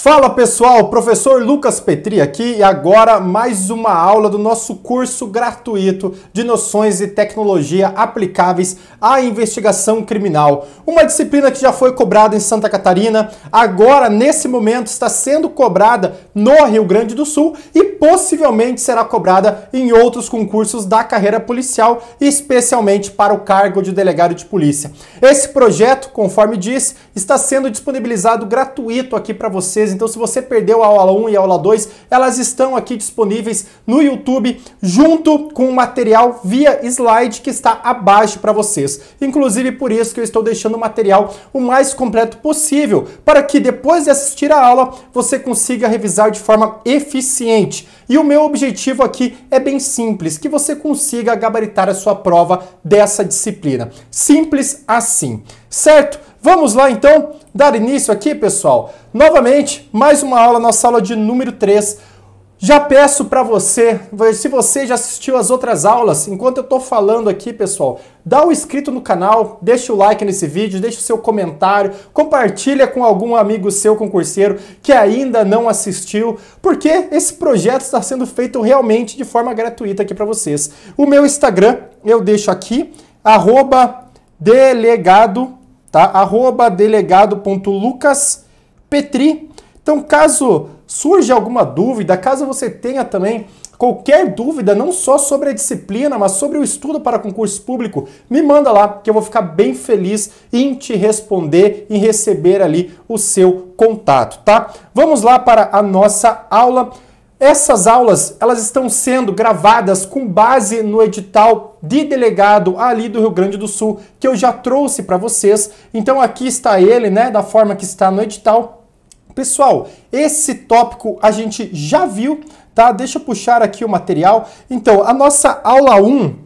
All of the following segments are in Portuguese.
Fala pessoal, professor Lucas Petri aqui e agora mais uma aula do nosso curso gratuito de noções e tecnologia aplicáveis à investigação criminal. Uma disciplina que já foi cobrada em Santa Catarina, agora nesse momento está sendo cobrada no Rio Grande do Sul e possivelmente será cobrada em outros concursos da carreira policial, especialmente para o cargo de delegado de polícia. Esse projeto, conforme disse, está sendo disponibilizado gratuito aqui para vocês. Então, se você perdeu a aula 1 e a aula 2, elas estão aqui disponíveis no YouTube, junto com o material via slide que está abaixo para vocês. Inclusive, por isso que eu estou deixando o material o mais completo possível, para que depois de assistir a aula, você consiga revisar de forma eficiente. E o meu objetivo aqui é bem simples, que você consiga gabaritar a sua prova dessa disciplina. Simples assim, certo? Vamos lá então dar início aqui, pessoal. Novamente, mais uma aula, nossa aula de número 3. Já peço para você, se você já assistiu as outras aulas, enquanto eu estou falando aqui, pessoal, dá o inscrito no canal, deixa o like nesse vídeo, deixa o seu comentário, compartilha com algum amigo seu concurseiro que ainda não assistiu, porque esse projeto está sendo feito realmente de forma gratuita aqui para vocês. O meu Instagram eu deixo aqui, @delegado, tá? @delegado.lucaspetri. Então, caso surja alguma dúvida, caso você tenha também qualquer dúvida, não só sobre a disciplina, mas sobre o estudo para concurso público, me manda lá, que eu vou ficar bem feliz em te responder, em receber ali o seu contato, tá? Vamos lá para a nossa aula. Essas aulas, elas estão sendo gravadas com base no edital de delegado ali do Rio Grande do Sul, que eu já trouxe para vocês. Então aqui está ele, né, da forma que está no edital. Pessoal, esse tópico a gente já viu, tá? Deixa eu puxar aqui o material. Então, a nossa aula 1,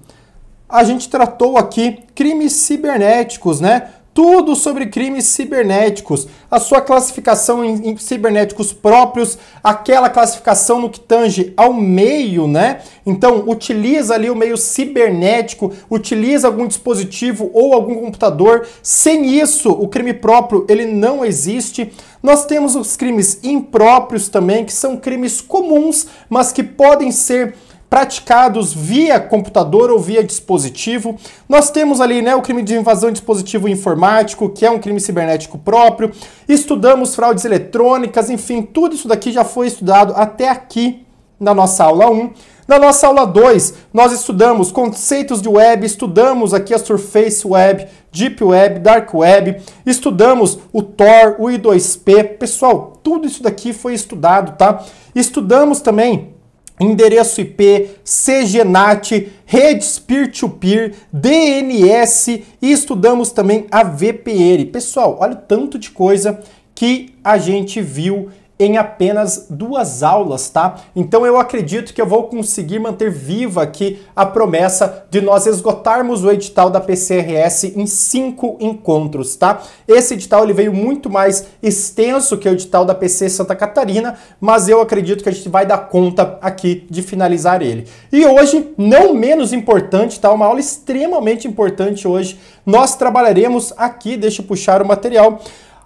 a gente tratou aqui crimes cibernéticos, né? Tudo sobre crimes cibernéticos, a sua classificação em cibernéticos próprios, aquela classificação no que tange ao meio, né? Então, utiliza ali o meio cibernético, utiliza algum dispositivo ou algum computador. Sem isso, o crime próprio, ele não existe. Nós temos os crimes impróprios também, que são crimes comuns, mas que podem ser praticados via computador ou via dispositivo. Nós temos ali, né, o crime de invasão de dispositivo informático, que é um crime cibernético próprio. Estudamos fraudes eletrônicas, enfim, tudo isso daqui já foi estudado até aqui na nossa aula 1. Na nossa aula 2, nós estudamos conceitos de web, estudamos aqui a Surface Web, Deep Web, Dark Web, estudamos o Tor, o I2P. Pessoal, tudo isso daqui foi estudado, tá? Estudamos também endereço IP, CGNAT, redes peer-to-peer, DNS e estudamos também a VPN. Pessoal, olha o tanto de coisa que a gente viu em apenas 2 aulas, tá? Então eu acredito que eu vou conseguir manter viva aqui a promessa de nós esgotarmos o edital da PCRS em 5 encontros, tá? Esse edital ele veio muito mais extenso que o edital da PC Santa Catarina, mas eu acredito que a gente vai dar conta aqui de finalizar ele. E hoje, não menos importante, tá? Uma aula extremamente importante hoje, nós trabalharemos aqui, deixa eu puxar o material,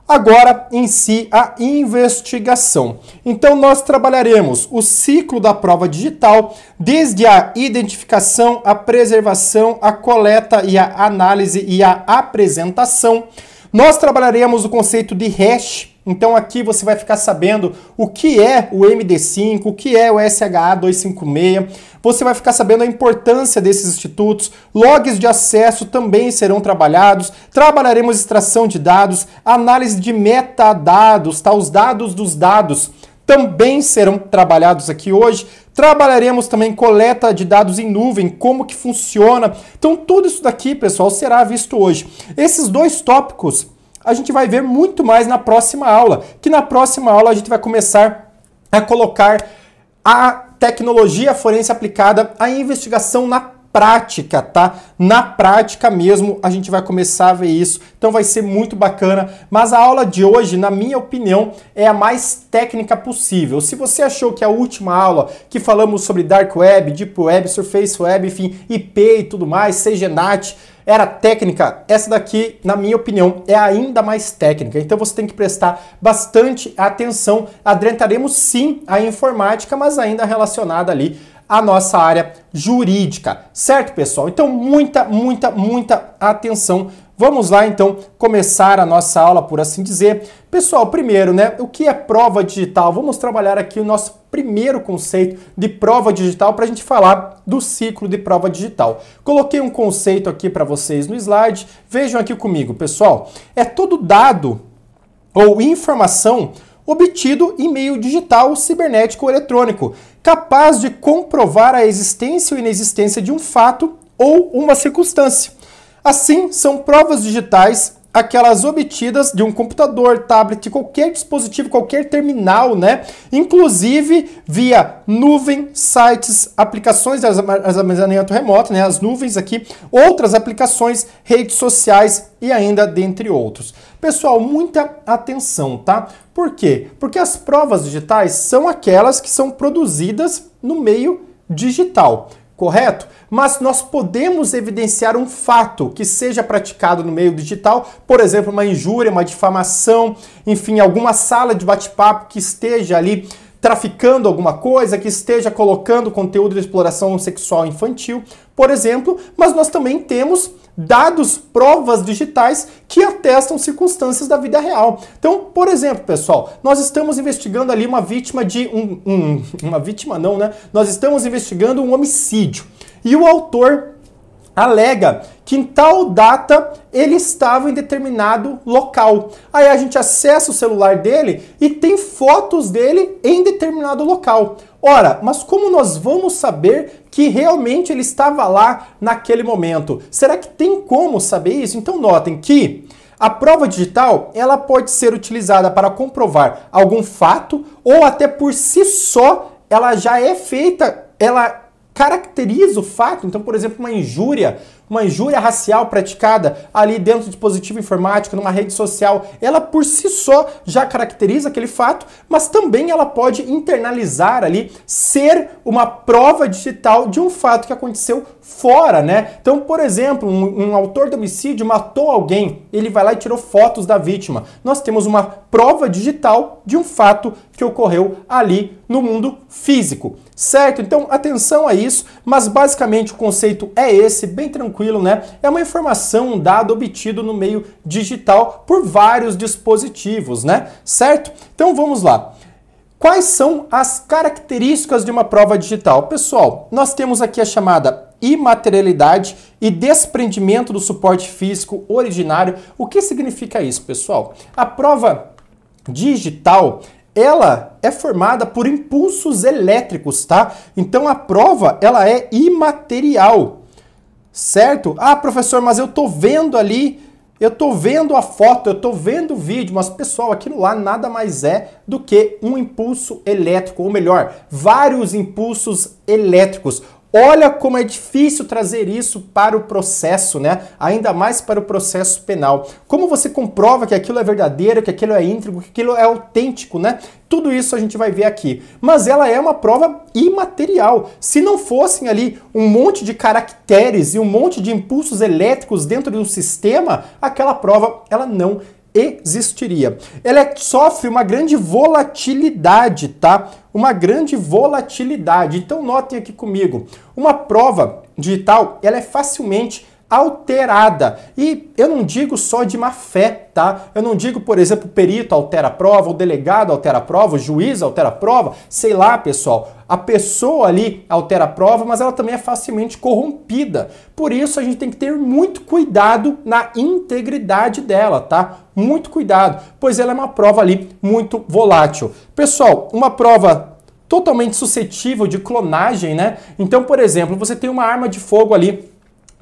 agora, em si, a investigação. Então, nós trabalharemos o ciclo da prova digital, desde a identificação, a preservação, a coleta e a análise e a apresentação. Nós trabalharemos o conceito de hash. Então, aqui você vai ficar sabendo o que é o MD5, o que é o SHA-256. Você vai ficar sabendo a importância desses institutos. Logs de acesso também serão trabalhados. Trabalharemos extração de dados, análise de metadados, tá? Os dados dos dados também serão trabalhados aqui hoje. Trabalharemos também coleta de dados em nuvem, como que funciona. Então, tudo isso daqui, pessoal, será visto hoje. Esses 2 tópicos a gente vai ver muito mais na próxima aula, que na próxima aula a gente vai começar a colocar a tecnologia forense aplicada à investigação na prática, tá? Na prática mesmo a gente vai começar a ver isso, então vai ser muito bacana, mas a aula de hoje, na minha opinião, é a mais técnica possível. Se você achou que a última aula, que falamos sobre Dark Web, Deep Web, Surface Web, enfim, IP e tudo mais, CGNAT, Era técnica? Essa daqui, na minha opinião, é ainda mais técnica. Então você tem que prestar bastante atenção. Adentraremos sim a informática, mas ainda relacionada ali à nossa área jurídica. Certo, pessoal? Então muita atenção. Vamos lá, então, começar a nossa aula, por assim dizer. Pessoal, primeiro, né, o que é prova digital? Vamos trabalhar aqui o nosso primeiro conceito de prova digital para a gente falar do ciclo de prova digital. Coloquei um conceito aqui para vocês no slide. Vejam aqui comigo, pessoal. É todo dado ou informação obtido em meio digital, cibernético ou eletrônico, capaz de comprovar a existência ou inexistência de um fato ou uma circunstância. Assim, são provas digitais aquelas obtidas de um computador, tablet, qualquer dispositivo, qualquer terminal, né? Inclusive via nuvem, sites, aplicações de armazenamento remoto, né? As nuvens aqui, outras aplicações, redes sociais e ainda dentre outros. Pessoal, muita atenção, tá? Por quê? Porque as provas digitais são aquelas que são produzidas no meio digital. Correto? Mas nós podemos evidenciar um fato que seja praticado no meio digital, por exemplo, uma injúria, uma difamação, enfim, alguma sala de bate-papo que esteja ali traficando alguma coisa, que esteja colocando conteúdo de exploração sexual infantil, por exemplo, mas nós também temos dados, provas digitais que atestam circunstâncias da vida real. Então, por exemplo, pessoal, nós estamos investigando ali uma vítima de uma vítima não, né? Nós estamos investigando um homicídio e o autor alega que em tal data ele estava em determinado local. Aí a gente acessa o celular dele e tem fotos dele em determinado local. Ora, mas como nós vamos saber que realmente ele estava lá naquele momento? Será que tem como saber isso? Então notem que a prova digital, ela pode ser utilizada para comprovar algum fato ou até por si só ela já é feita, ela caracteriza o fato. Então, por exemplo, uma injúria racial praticada ali dentro do dispositivo informático, numa rede social, ela por si só já caracteriza aquele fato, mas também ela pode internalizar ali, ser uma prova digital de um fato que aconteceu fora, né? Então, por exemplo, um autor de homicídio matou alguém, ele vai lá e tirou fotos da vítima. Nós temos uma prova digital de um fato que ocorreu ali no mundo físico, certo? Então, atenção a isso, mas basicamente o conceito é esse, bem tranquilo, né? É uma informação, um dado obtido no meio digital por vários dispositivos, né? Certo? Então, vamos lá. Quais são as características de uma prova digital? Pessoal, nós temos aqui a chamada imaterialidade e desprendimento do suporte físico originário. O que significa isso, pessoal? A prova digital, ela é formada por impulsos elétricos, tá? Então a prova, ela é imaterial, certo? Ah, professor, mas eu tô vendo ali, eu tô vendo a foto, eu tô vendo o vídeo, mas pessoal, aquilo lá nada mais é do que um impulso elétrico, ou melhor, vários impulsos elétricos. Olha como é difícil trazer isso para o processo, né? Ainda mais para o processo penal. Como você comprova que aquilo é verdadeiro, que aquilo é íntegro, que aquilo é autêntico, né? Tudo isso a gente vai ver aqui. Mas ela é uma prova imaterial. Se não fossem ali um monte de caracteres e um monte de impulsos elétricos dentro de um sistema, aquela prova ela não existiria. Ela sofre uma grande volatilidade, tá? Uma grande volatilidade. Então notem aqui comigo, uma prova digital, ela é facilmente alterada. E eu não digo só de má fé, tá? Eu não digo, por exemplo, o perito altera a prova, o delegado altera a prova, o juiz altera a prova, sei lá, pessoal. A pessoa ali altera a prova, mas ela também é facilmente corrompida. Por isso a gente tem que ter muito cuidado na integridade dela, tá? Muito cuidado, pois ela é uma prova ali muito volátil. Pessoal, uma prova totalmente suscetível de clonagem, né? Então, por exemplo, você tem uma arma de fogo ali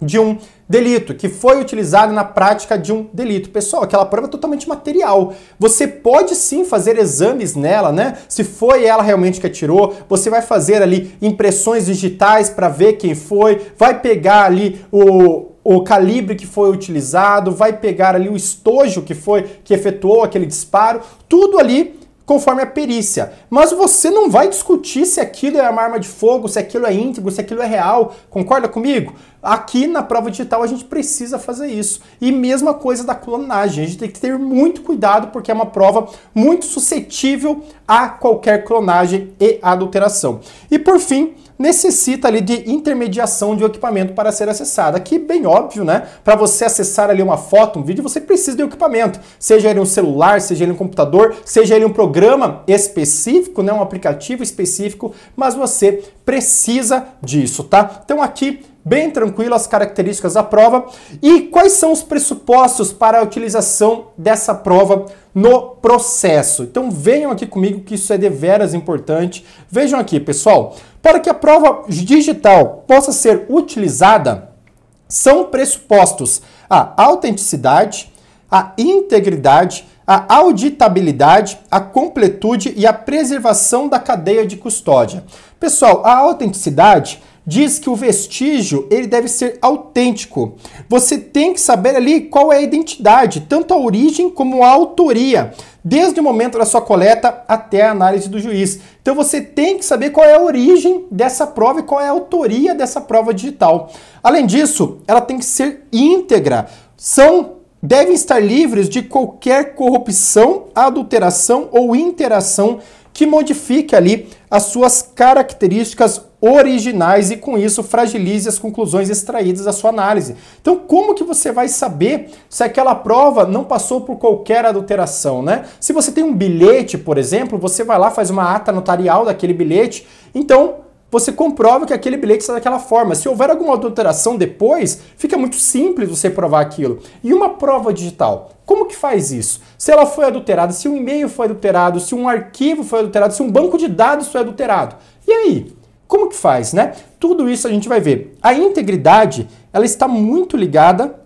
de um delito, que foi utilizado na prática de um delito. Pessoal, aquela prova é totalmente material. Você pode sim fazer exames nela, né? Se foi ela realmente que atirou, você vai fazer ali impressões digitais para ver quem foi, vai pegar ali o calibre que foi utilizado, vai pegar ali o estojo que efetuou aquele disparo, tudo ali conforme a perícia. Mas você não vai discutir se aquilo é uma arma de fogo, se aquilo é íntegro, se aquilo é real. Concorda comigo? Aqui na prova digital a gente precisa fazer isso. E mesma coisa da clonagem. A gente tem que ter muito cuidado porque é uma prova muito suscetível a qualquer clonagem e adulteração. E por fim, necessita ali de intermediação de um equipamento para ser acessado. Aqui bem óbvio, né? Para você acessar ali uma foto, um vídeo, você precisa de um equipamento. Seja ele um celular, seja ele um computador, seja ele um programa específico, né? Um aplicativo específico, mas você precisa disso, tá? Então aqui, bem tranquilo as características da prova. E quais são os pressupostos para a utilização dessa prova no processo? Então venham aqui comigo que isso é deveras importante. Vejam aqui, pessoal. Para que a prova digital possa ser utilizada, são pressupostos a autenticidade, a integridade, a auditabilidade, a completude e a preservação da cadeia de custódia. Pessoal, a autenticidade diz que o vestígio ele deve ser autêntico. Você tem que saber ali qual é a identidade, tanto a origem como a autoria, desde o momento da sua coleta até a análise do juiz. Então você tem que saber qual é a origem dessa prova e qual é a autoria dessa prova digital. Além disso, ela tem que ser íntegra. Devem estar livres de qualquer corrupção, adulteração ou interação que modifique ali as suas características originais e com isso fragilize as conclusões extraídas da sua análise. Então, como que você vai saber se aquela prova não passou por qualquer adulteração, né? Se você tem um bilhete, por exemplo, você vai lá, faz uma ata notarial daquele bilhete, então você comprova que aquele bilhete está daquela forma. Se houver alguma adulteração depois, fica muito simples você provar aquilo. E uma prova digital, como que faz isso? Se ela foi adulterada, se um e-mail foi adulterado, se um arquivo foi adulterado, se um banco de dados foi adulterado. E aí? Como que faz, né? Tudo isso a gente vai ver. A integridade, ela está muito ligada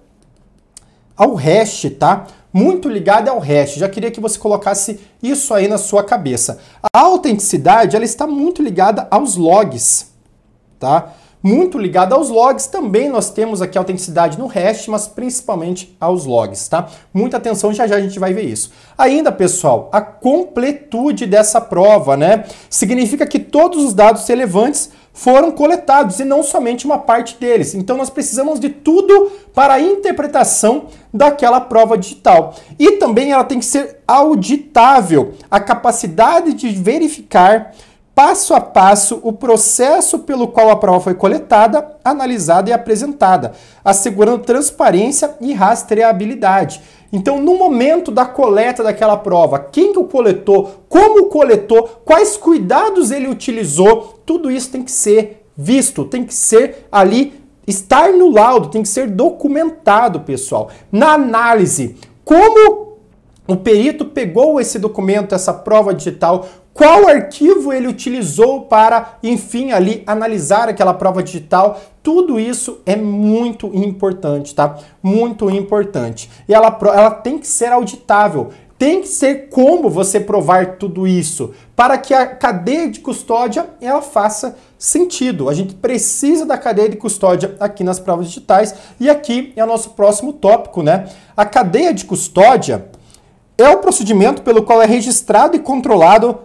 ao hash, tá? Muito ligada ao hash. Já queria que você colocasse isso aí na sua cabeça. A autenticidade, ela está muito ligada aos logs, tá? Muito ligada aos logs. Também nós temos aqui a autenticidade no hash, mas principalmente aos logs, tá? Muita atenção, já já a gente vai ver isso. Ainda, pessoal, a completude dessa prova, né? Significa que todos os dados relevantes foram coletados e não somente uma parte deles. Então nós precisamos de tudo para a interpretação daquela prova digital. E também ela tem que ser auditável, a capacidade de verificar passo a passo o processo pelo qual a prova foi coletada, analisada e apresentada, assegurando transparência e rastreabilidade. Então, no momento da coleta daquela prova, quem que o coletou, como coletou, quais cuidados ele utilizou, tudo isso tem que ser visto, tem que ser ali, estar no laudo, tem que ser documentado, pessoal. Na análise, como o perito pegou esse documento, essa prova digital, qual arquivo ele utilizou para, enfim, ali analisar aquela prova digital, tudo isso é muito importante, tá? Muito importante. E ela tem que ser auditável, tem que ser como você provar tudo isso, para que a cadeia de custódia ela faça sentido. A gente precisa da cadeia de custódia aqui nas provas digitais e aqui é o nosso próximo tópico, né? A cadeia de custódia é o procedimento pelo qual é registrado e controlado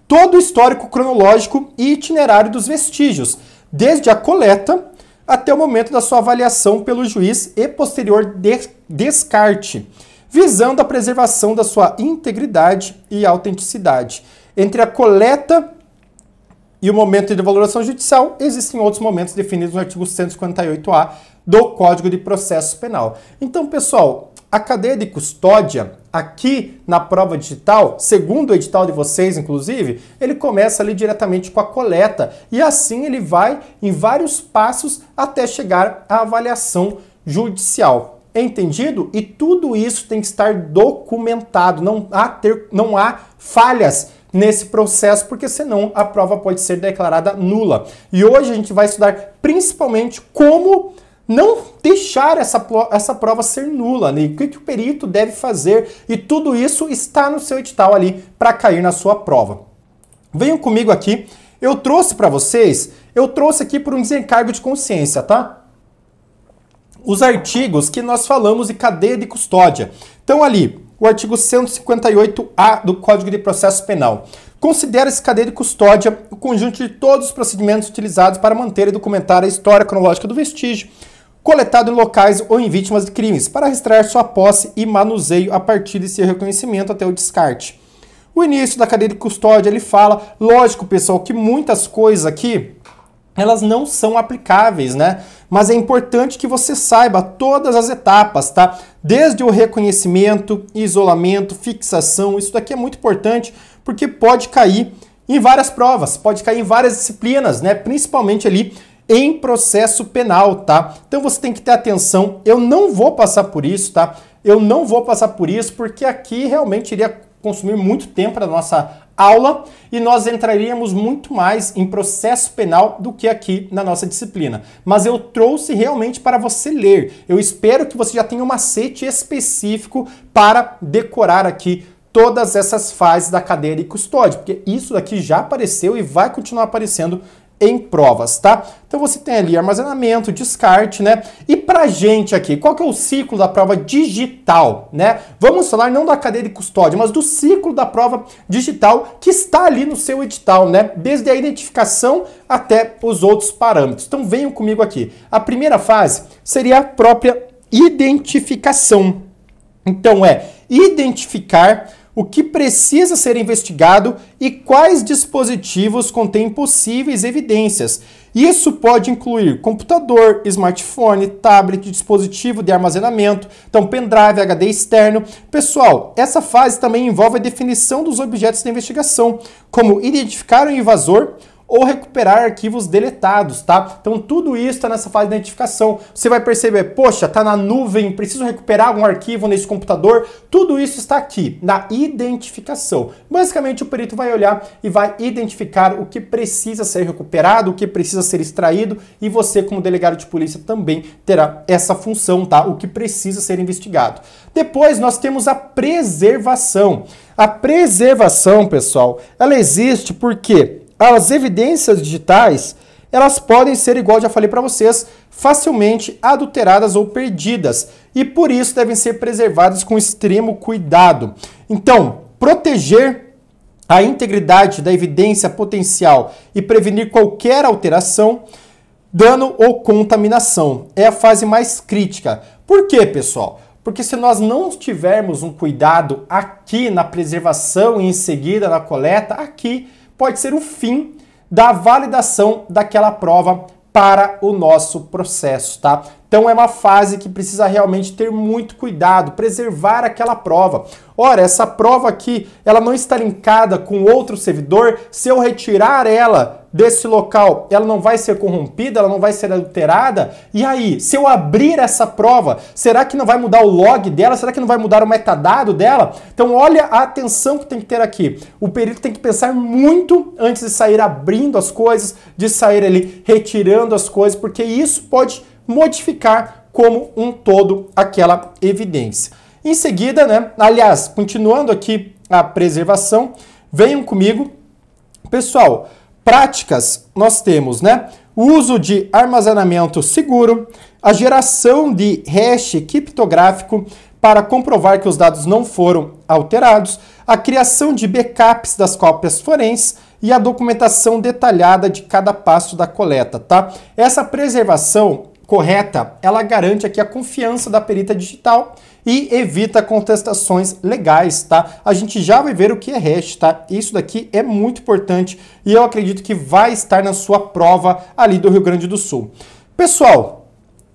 todo o histórico cronológico e itinerário dos vestígios, desde a coleta até o momento da sua avaliação pelo juiz e posterior descarte, visando a preservação da sua integridade e autenticidade. Entre a coleta e o momento de valoração judicial, existem outros momentos definidos no artigo 158A do Código de Processo Penal. Então, pessoal, a cadeia de custódia, aqui na prova digital, segundo o edital de vocês, inclusive, ele começa ali diretamente com a coleta e assim ele vai em vários passos até chegar à avaliação judicial. Entendido? E tudo isso tem que estar documentado, não há falhas nesse processo, porque senão a prova pode ser declarada nula. E hoje a gente vai estudar principalmente como não deixar essa prova ser nula, né? O que o perito deve fazer, e tudo isso está no seu edital ali para cair na sua prova. Venham comigo aqui, eu trouxe para vocês, aqui por um desencargo de consciência, tá? Os artigos que nós falamos de cadeia de custódia. Então ali, o artigo 158-A do Código de Processo Penal. Considera-se cadeia de custódia o conjunto de todos os procedimentos utilizados para manter e documentar a história cronológica do vestígio, coletado em locais ou em vítimas de crimes, para restaurar sua posse e manuseio a partir de seu reconhecimento até o descarte. O início da cadeia de custódia, ele fala, lógico, pessoal, que muitas coisas aqui, elas não são aplicáveis, né? Mas é importante que você saiba todas as etapas, tá? Desde o reconhecimento, isolamento, fixação, isso daqui é muito importante porque pode cair em várias provas, pode cair em várias disciplinas, né? Principalmente ali em processo penal, tá? Então você tem que ter atenção. Eu não vou passar por isso, tá? Eu não vou passar por isso porque aqui realmente iria consumir muito tempo da nossa aula e nós entraríamos muito mais em processo penal do que aqui na nossa disciplina. Mas eu trouxe realmente para você ler. Eu espero que você já tenha um macete específico para decorar aqui todas essas fases da cadeia de custódia, porque isso daqui já apareceu e vai continuar aparecendo em provas, tá? Então você tem ali armazenamento, descarte, né? E pra gente aqui, qual que é o ciclo da prova digital, né? Vamos falar não da cadeia de custódia, mas do ciclo da prova digital que está ali no seu edital, né? Desde a identificação até os outros parâmetros. Então venham comigo aqui. A primeira fase seria a própria identificação. Então é identificar o que precisa ser investigado e quais dispositivos contêm possíveis evidências. Isso pode incluir computador, smartphone, tablet, dispositivo de armazenamento, então pendrive, HD externo. Pessoal, essa fase também envolve a definição dos objetos da investigação, como identificar o invasor ou recuperar arquivos deletados, tá? Então tudo isso está nessa fase de identificação. Você vai perceber, poxa, tá na nuvem, preciso recuperar algum arquivo nesse computador. Tudo isso está aqui, na identificação. Basicamente o perito vai olhar e vai identificar o que precisa ser recuperado, o que precisa ser extraído e você como delegado de polícia também terá essa função, tá? O que precisa ser investigado. Depois nós temos a preservação. A preservação, pessoal, ela existe porque as evidências digitais, elas podem ser, igual já falei para vocês, facilmente adulteradas ou perdidas e por isso devem ser preservadas com extremo cuidado. Então, proteger a integridade da evidência potencial e prevenir qualquer alteração, dano ou contaminação é a fase mais crítica. Por quê, pessoal? Porque se nós não tivermos um cuidado aqui na preservação e em seguida na coleta, aqui pode ser o fim da validação daquela prova para o nosso processo, tá? Então é uma fase que precisa realmente ter muito cuidado, preservar aquela prova. Ora, essa prova aqui, ela não está linkada com outro servidor. Se eu retirar ela desse local, ela não vai ser corrompida, ela não vai ser adulterada. E aí, se eu abrir essa prova, será que não vai mudar o log dela? Será que não vai mudar o metadado dela? Então olha a atenção que tem que ter aqui. O perito tem que pensar muito antes de sair abrindo as coisas, de sair ali retirando as coisas, porque isso pode modificar como um todo aquela evidência. Em seguida, né, aliás, continuando aqui a preservação, venham comigo. Pessoal, práticas nós temos, né, o uso de armazenamento seguro, a geração de hash criptográfico para comprovar que os dados não foram alterados, a criação de backups das cópias forenses e a documentação detalhada de cada passo da coleta, tá? Essa preservação correta, ela garante aqui a confiança da perita digital e evita contestações legais, tá? A gente já vai ver o que é hash, tá? Isso daqui é muito importante e eu acredito que vai estar na sua prova ali do Rio Grande do Sul. Pessoal,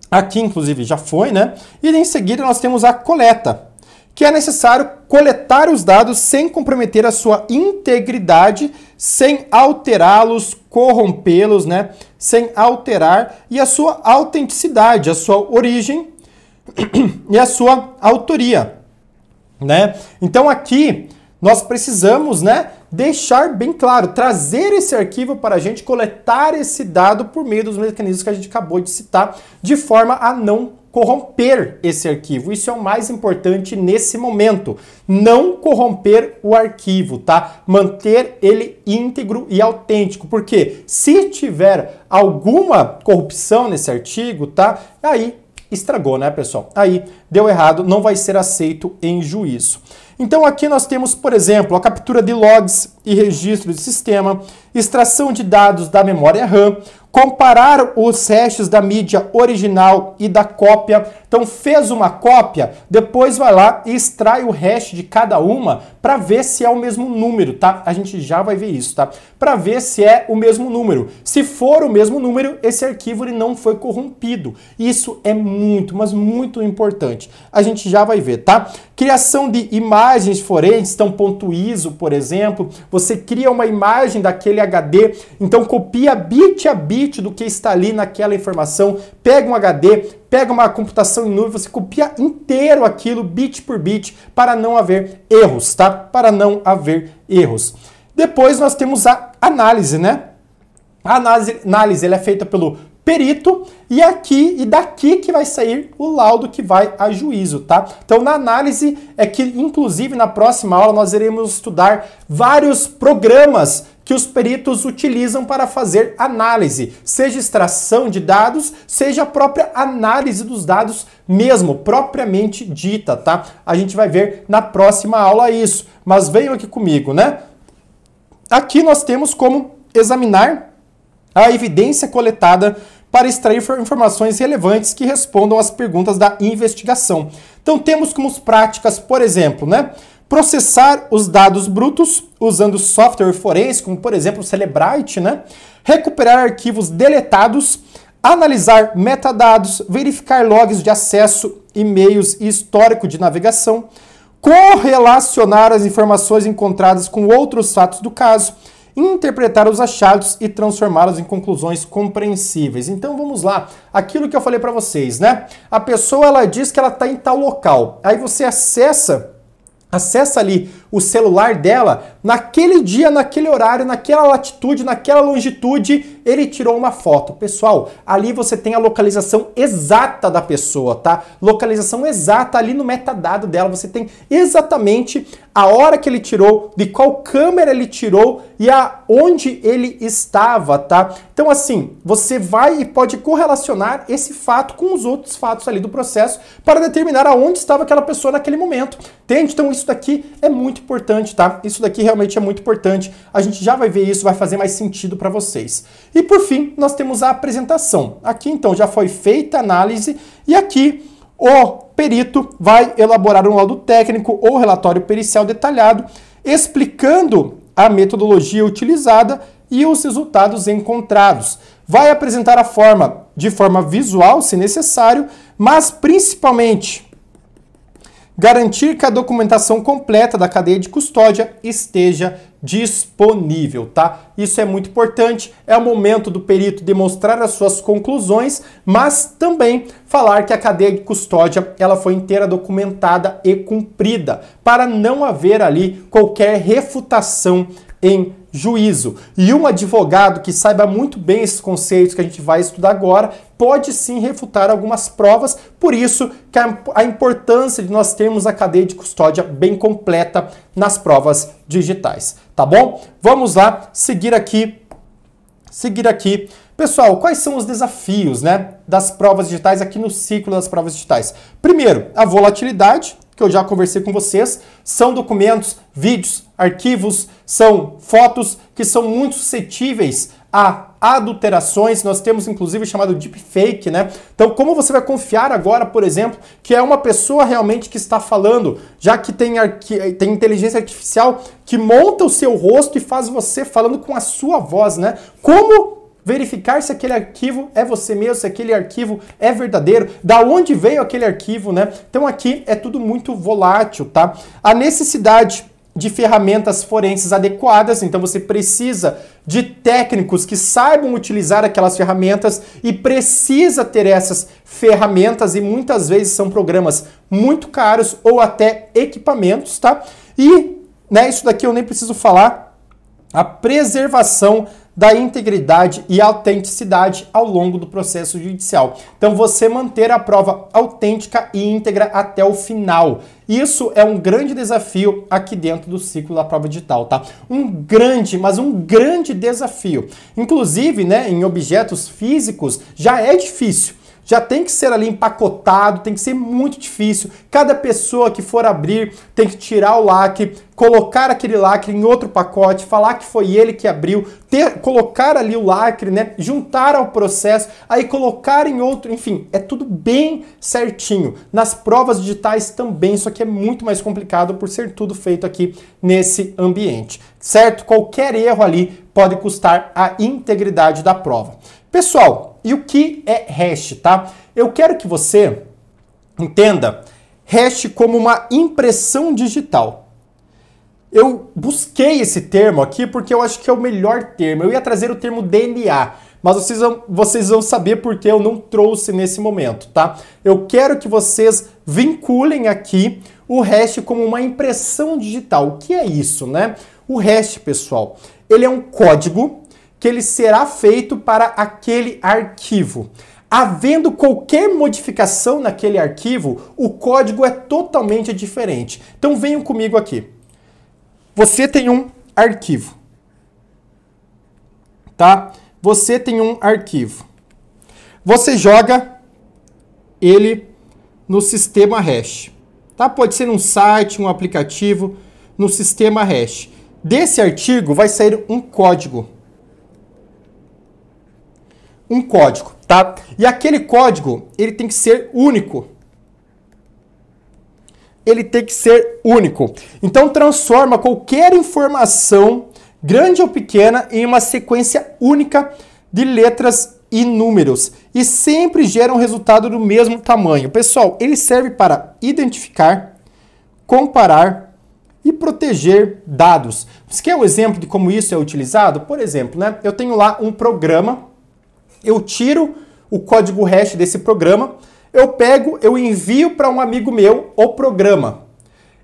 aqui inclusive já foi, né? E em seguida nós temos a coleta, que é necessário coletar os dados sem comprometer a sua integridade, sem alterá-los, corrompê-los, né? Sem alterar e a sua autenticidade, a sua origem e a sua autoria, né? Então aqui nós precisamos, né, deixar bem claro, trazer esse arquivo para a gente, coletar esse dado por meio dos mecanismos que a gente acabou de citar, de forma a não corromper esse arquivo. Isso é o mais importante nesse momento. Não corromper o arquivo, tá? Manter ele íntegro e autêntico, porque se tiver alguma corrupção nesse artigo, tá? Aí estragou, né, pessoal? Aí deu errado, não vai ser aceito em juízo. Então aqui nós temos, por exemplo, a captura de logs e registro de sistema, extração de dados da memória RAM, comparar os hashes da mídia original e da cópia. Então fez uma cópia, depois vai lá e extrai o hash de cada uma para ver se é o mesmo número, tá? A gente já vai ver isso, tá? Para ver se é o mesmo número. Se for o mesmo número, esse arquivo ele não foi corrompido. Isso é muito, mas muito importante. A gente já vai ver, tá? Criação de imagens forenses, então ponto .iso, por exemplo, você cria uma imagem daquele HD, então copia bit a bit do que está ali naquela informação, pega um HD, pega uma computação em nuvem, você copia inteiro aquilo, bit por bit, para não haver erros, tá? Para não haver erros. Depois nós temos a análise, né? A análise ela é feita pelo perito e aqui e daqui que vai sair o laudo que vai a juízo, tá? Então na análise é que inclusive na próxima aula nós iremos estudar vários programas que os peritos utilizam para fazer análise, seja extração de dados, seja a própria análise dos dados mesmo, propriamente dita, tá? A gente vai ver na próxima aula isso, mas venham aqui comigo, né? Aqui nós temos como examinar a evidência coletada para extrair informações relevantes que respondam às perguntas da investigação. Então temos como práticas, por exemplo, né? Processar os dados brutos usando software forense, como por exemplo o Cellebrite, né? Recuperar arquivos deletados, analisar metadados, verificar logs de acesso, e-mails e histórico de navegação, correlacionar as informações encontradas com outros fatos do caso, interpretar os achados e transformá-los em conclusões compreensíveis. Então vamos lá, aquilo que eu falei para vocês, né? A pessoa ela diz que ela está em tal local, aí você acessa ali o celular dela, naquele dia, naquele horário, naquela latitude, naquela longitude, ele tirou uma foto. Pessoal, ali você tem a localização exata da pessoa, tá? Localização exata ali no metadado dela, você tem exatamente a hora que ele tirou, de qual câmera ele tirou e aonde ele estava, tá? Então assim, você vai e pode correlacionar esse fato com os outros fatos ali do processo para determinar aonde estava aquela pessoa naquele momento. Entende? Então isso daqui é muito importante, tá? Isso daqui realmente é muito importante. A gente já vai ver isso, vai fazer mais sentido para vocês. E por fim, nós temos a apresentação. Aqui então já foi feita a análise e aqui o perito vai elaborar um laudo técnico ou relatório pericial detalhado, explicando a metodologia utilizada e os resultados encontrados. Vai apresentar de forma visual, se necessário, mas principalmente garantir que a documentação completa da cadeia de custódia esteja disponível, tá? Isso é muito importante, é o momento do perito demonstrar as suas conclusões, mas também falar que a cadeia de custódia ela foi inteira documentada e cumprida, para não haver ali qualquer refutação em juízo. E um advogado que saiba muito bem esses conceitos que a gente vai estudar agora, pode sim refutar algumas provas, por isso que a importância de nós termos a cadeia de custódia bem completa nas provas digitais, tá bom? Vamos lá, seguir aqui. Pessoal, quais são os desafios, né, das provas digitais aqui no ciclo das provas digitais? Primeiro, a volatilidade, que eu já conversei com vocês, são documentos, vídeos, arquivos, são fotos que são muito suscetíveis a adulterações. Nós temos inclusive chamado deepfake, né? Então, como você vai confiar agora, por exemplo, que é uma pessoa realmente que está falando, já que tem inteligência artificial que monta o seu rosto e faz você falando com a sua voz, né? Como verificar se aquele arquivo é você mesmo, se aquele arquivo é verdadeiro, da onde veio aquele arquivo, né? Então aqui é tudo muito volátil, tá? A necessidade de ferramentas forenses adequadas, então você precisa de técnicos que saibam utilizar aquelas ferramentas e precisa ter essas ferramentas e muitas vezes são programas muito caros ou até equipamentos, tá? E, né, isso daqui eu nem preciso falar, a preservação da integridade e autenticidade ao longo do processo judicial. Então, você manter a prova autêntica e íntegra até o final. Isso é um grande desafio aqui dentro do ciclo da prova digital, tá? Um grande desafio. Inclusive, né, em objetos físicos já é difícil. já tem que ser ali empacotado, tem que ser muito difícil. Cada pessoa que for abrir tem que tirar o lacre, colocar aquele lacre em outro pacote, falar que foi ele que abriu, colocar ali o lacre, né? Juntar ao processo, aí colocar em outro, enfim, é tudo bem certinho. Nas provas digitais também, só que é muito mais complicado por ser tudo feito aqui nesse ambiente, certo? Qualquer erro ali pode custar a integridade da prova. Pessoal, e o que é hash, tá? Eu quero que você entenda hash como uma impressão digital. Eu busquei esse termo aqui porque eu acho que é o melhor termo. Eu ia trazer o termo DNA, mas vocês vão saber por que eu não trouxe nesse momento, tá? Eu quero que vocês vinculem aqui o hash como uma impressão digital. O que é isso, né? O hash, pessoal, ele é um código que ele será feito para aquele arquivo. Havendo qualquer modificação naquele arquivo, o código é totalmente diferente. Então venham comigo aqui. Você tem um arquivo, tá? Você tem um arquivo. Você joga ele no sistema hash, tá? Pode ser num site, um aplicativo, no sistema hash. Desse artigo vai sair um código. Um código, tá? E aquele código, ele tem que ser único. Ele tem que ser único. Então transforma qualquer informação, grande ou pequena, em uma sequência única de letras e números. E sempre gera um resultado do mesmo tamanho. Pessoal, ele serve para identificar, comparar e proteger dados. Você quer um exemplo de como isso é utilizado? Por exemplo, né? Eu tenho lá um programa. Eu tiro o código hash desse programa, eu pego, eu envio para um amigo meu o programa.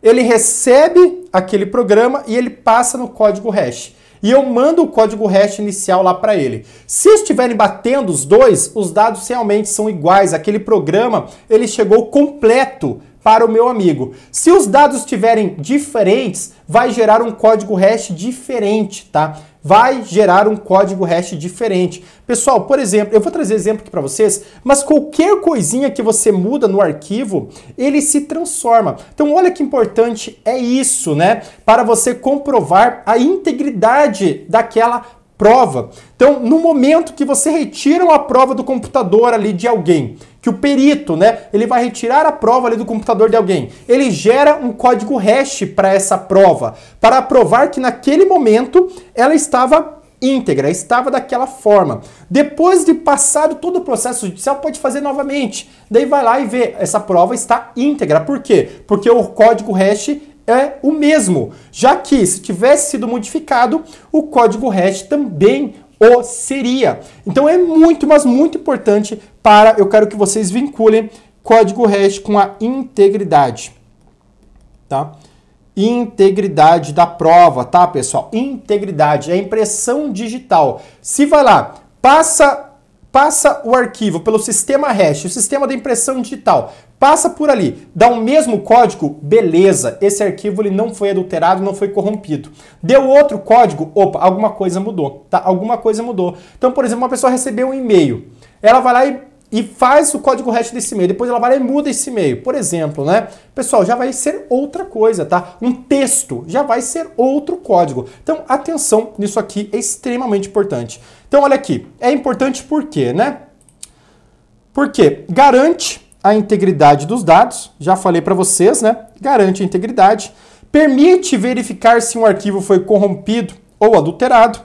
Ele recebe aquele programa e ele passa no código hash. E eu mando o código hash inicial lá para ele. Se estiverem batendo os dois, os dados realmente são iguais. Aquele programa, ele chegou completo para o meu amigo. Se os dados estiverem diferentes, vai gerar um código hash diferente, tá? Vai gerar um código hash diferente. Pessoal, por exemplo, eu vou trazer exemplo aqui para vocês, mas qualquer coisinha que você muda no arquivo, ele se transforma. Então, olha que importante é isso, né? Para você comprovar a integridade daquela prova. Então, no momento que você retira uma prova do computador ali de alguém, que o perito, né, ele vai retirar a prova ali do computador de alguém, ele gera um código hash para essa prova, para provar que naquele momento ela estava íntegra, estava daquela forma. Depois de passado todo o processo judicial, pode fazer novamente. Daí vai lá e vê, essa prova está íntegra. Por quê? Porque o código hash é o mesmo, já que se tivesse sido modificado, o código hash também o seria. Então é muito, mas muito importante eu quero que vocês vinculem código hash com a integridade, tá? Integridade da prova, tá, pessoal? Integridade, é impressão digital. Se vai lá, passa o arquivo pelo sistema hash, o sistema da impressão digital, passa por ali, dá o mesmo código, beleza, esse arquivo ele não foi adulterado, não foi corrompido. Deu outro código, opa, alguma coisa mudou, tá? Alguma coisa mudou. Então, por exemplo, uma pessoa recebeu um e-mail, ela vai lá e faz o código hash desse e-mail, depois ela vai lá e muda esse e-mail, por exemplo, né? Pessoal, já vai ser outra coisa, tá? Um texto já vai ser outro código. Então, atenção nisso aqui, é extremamente importante. Então, olha aqui, é importante por quê, né? Porque garante a integridade dos dados, já falei para vocês, né? Garante a integridade, permite verificar se um arquivo foi corrompido ou adulterado,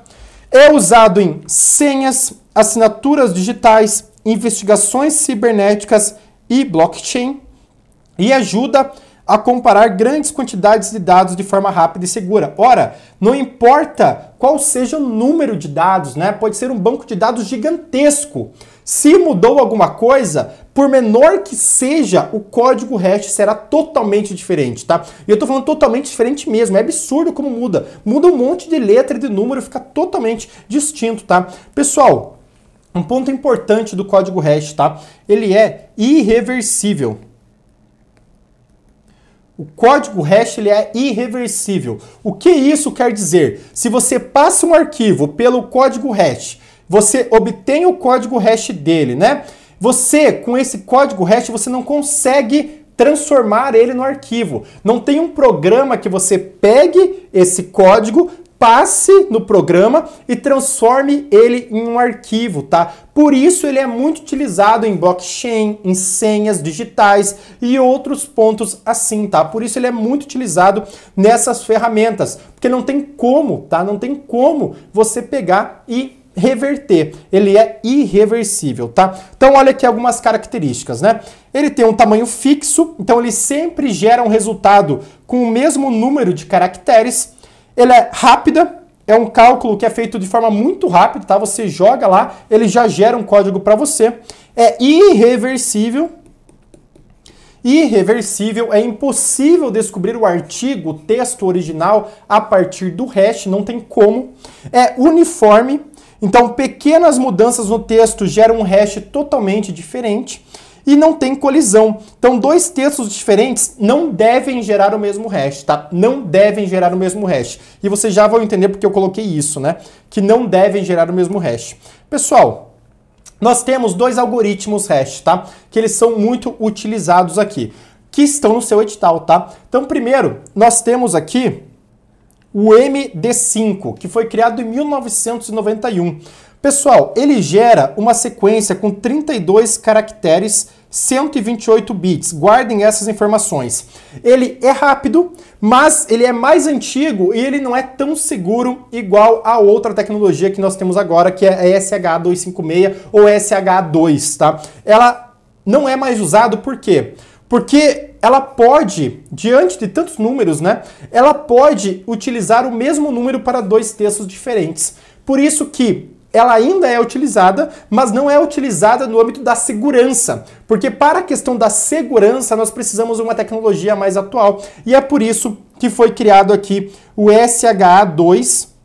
é usado em senhas, assinaturas digitais, investigações cibernéticas e blockchain, e ajuda a comparar grandes quantidades de dados de forma rápida e segura. Ora, não importa qual seja o número de dados, né? Pode ser um banco de dados gigantesco. Se mudou alguma coisa, por menor que seja, o código hash será totalmente diferente, tá? E eu tô falando totalmente diferente mesmo, é absurdo como muda. Muda um monte de letra e de número, fica totalmente distinto, tá? Pessoal, um ponto importante do código hash, tá? Ele é irreversível. O código hash ele é irreversível. O que isso quer dizer? Se você passa um arquivo pelo código hash, você obtém o código hash dele, né? Você, com esse código hash, você não consegue transformar ele no arquivo. Não tem um programa que você pegue esse código, passe no programa e transforme ele em um arquivo, tá? Por isso ele é muito utilizado em blockchain, em senhas digitais e outros pontos assim, tá? Por isso ele é muito utilizado nessas ferramentas, porque não tem como, tá? Não tem como você pegar e reverter. Ele é irreversível, tá? Então olha aqui algumas características, né? Ele tem um tamanho fixo, então ele sempre gera um resultado com o mesmo número de caracteres. Ele é rápida, é um cálculo que é feito de forma muito rápida, tá? Você joga lá, ele já gera um código para você. É irreversível. Irreversível, é impossível descobrir o artigo, o texto original a partir do hash, não tem como. É uniforme, então pequenas mudanças no texto geram um hash totalmente diferente. E não tem colisão. Então, dois textos diferentes não devem gerar o mesmo hash, tá? Não devem gerar o mesmo hash. E vocês já vão entender porque eu coloquei isso, né? Que não devem gerar o mesmo hash. Pessoal, nós temos dois algoritmos hash, tá? Que eles são muito utilizados aqui, que estão no seu edital, tá? Então, primeiro, nós temos aqui o MD5, que foi criado em 1991. Pessoal, ele gera uma sequência com 32 caracteres, 128 bits. Guardem essas informações. Ele é rápido, mas ele é mais antigo e ele não é tão seguro igual a outra tecnologia que nós temos agora, que é a SH256 ou SH2, tá? Ela não é mais usada por quê? Porque ela pode, diante de tantos números, né? Ela pode utilizar o mesmo número para dois textos diferentes. Por isso que ela ainda é utilizada, mas não é utilizada no âmbito da segurança. Porque para a questão da segurança, nós precisamos de uma tecnologia mais atual. E é por isso que foi criado aqui o SHA-2,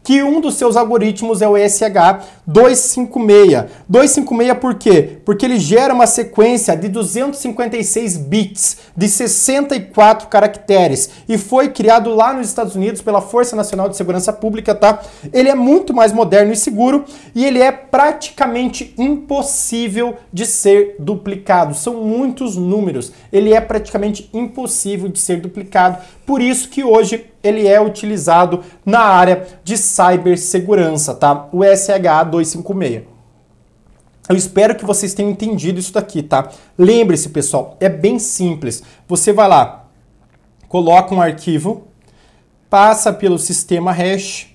que um dos seus algoritmos é o SH256. 256 por quê? Porque ele gera uma sequência de 256 bits, de 64 caracteres, e foi criado lá nos Estados Unidos pela Força Nacional de Segurança Pública, tá? Ele é muito mais moderno e seguro, e ele é praticamente impossível de ser duplicado. São muitos números. Ele é praticamente impossível de ser duplicado, por isso que hoje ele é utilizado na área de cibersegurança, tá? O SH256. Eu espero que vocês tenham entendido isso daqui, tá? Lembre-se, pessoal, é bem simples. Você vai lá, coloca um arquivo, passa pelo sistema hash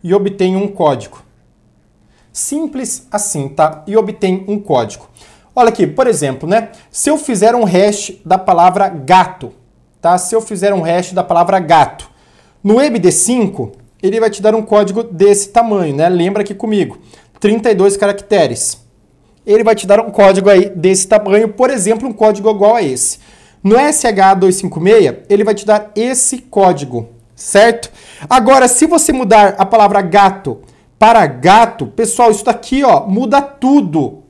e obtém um código. Simples assim, tá? E obtém um código. Olha aqui, por exemplo, né? Se eu fizer um hash da palavra gato, tá? Se eu fizer um hash da palavra gato, no MD5, ele vai te dar um código desse tamanho, né? Lembra aqui comigo, 32 caracteres. Ele vai te dar um código aí desse tamanho, por exemplo, um código igual a esse. No SH256, ele vai te dar esse código, certo? Agora, se você mudar a palavra gato para gato, pessoal, isso daqui, ó, muda tudo,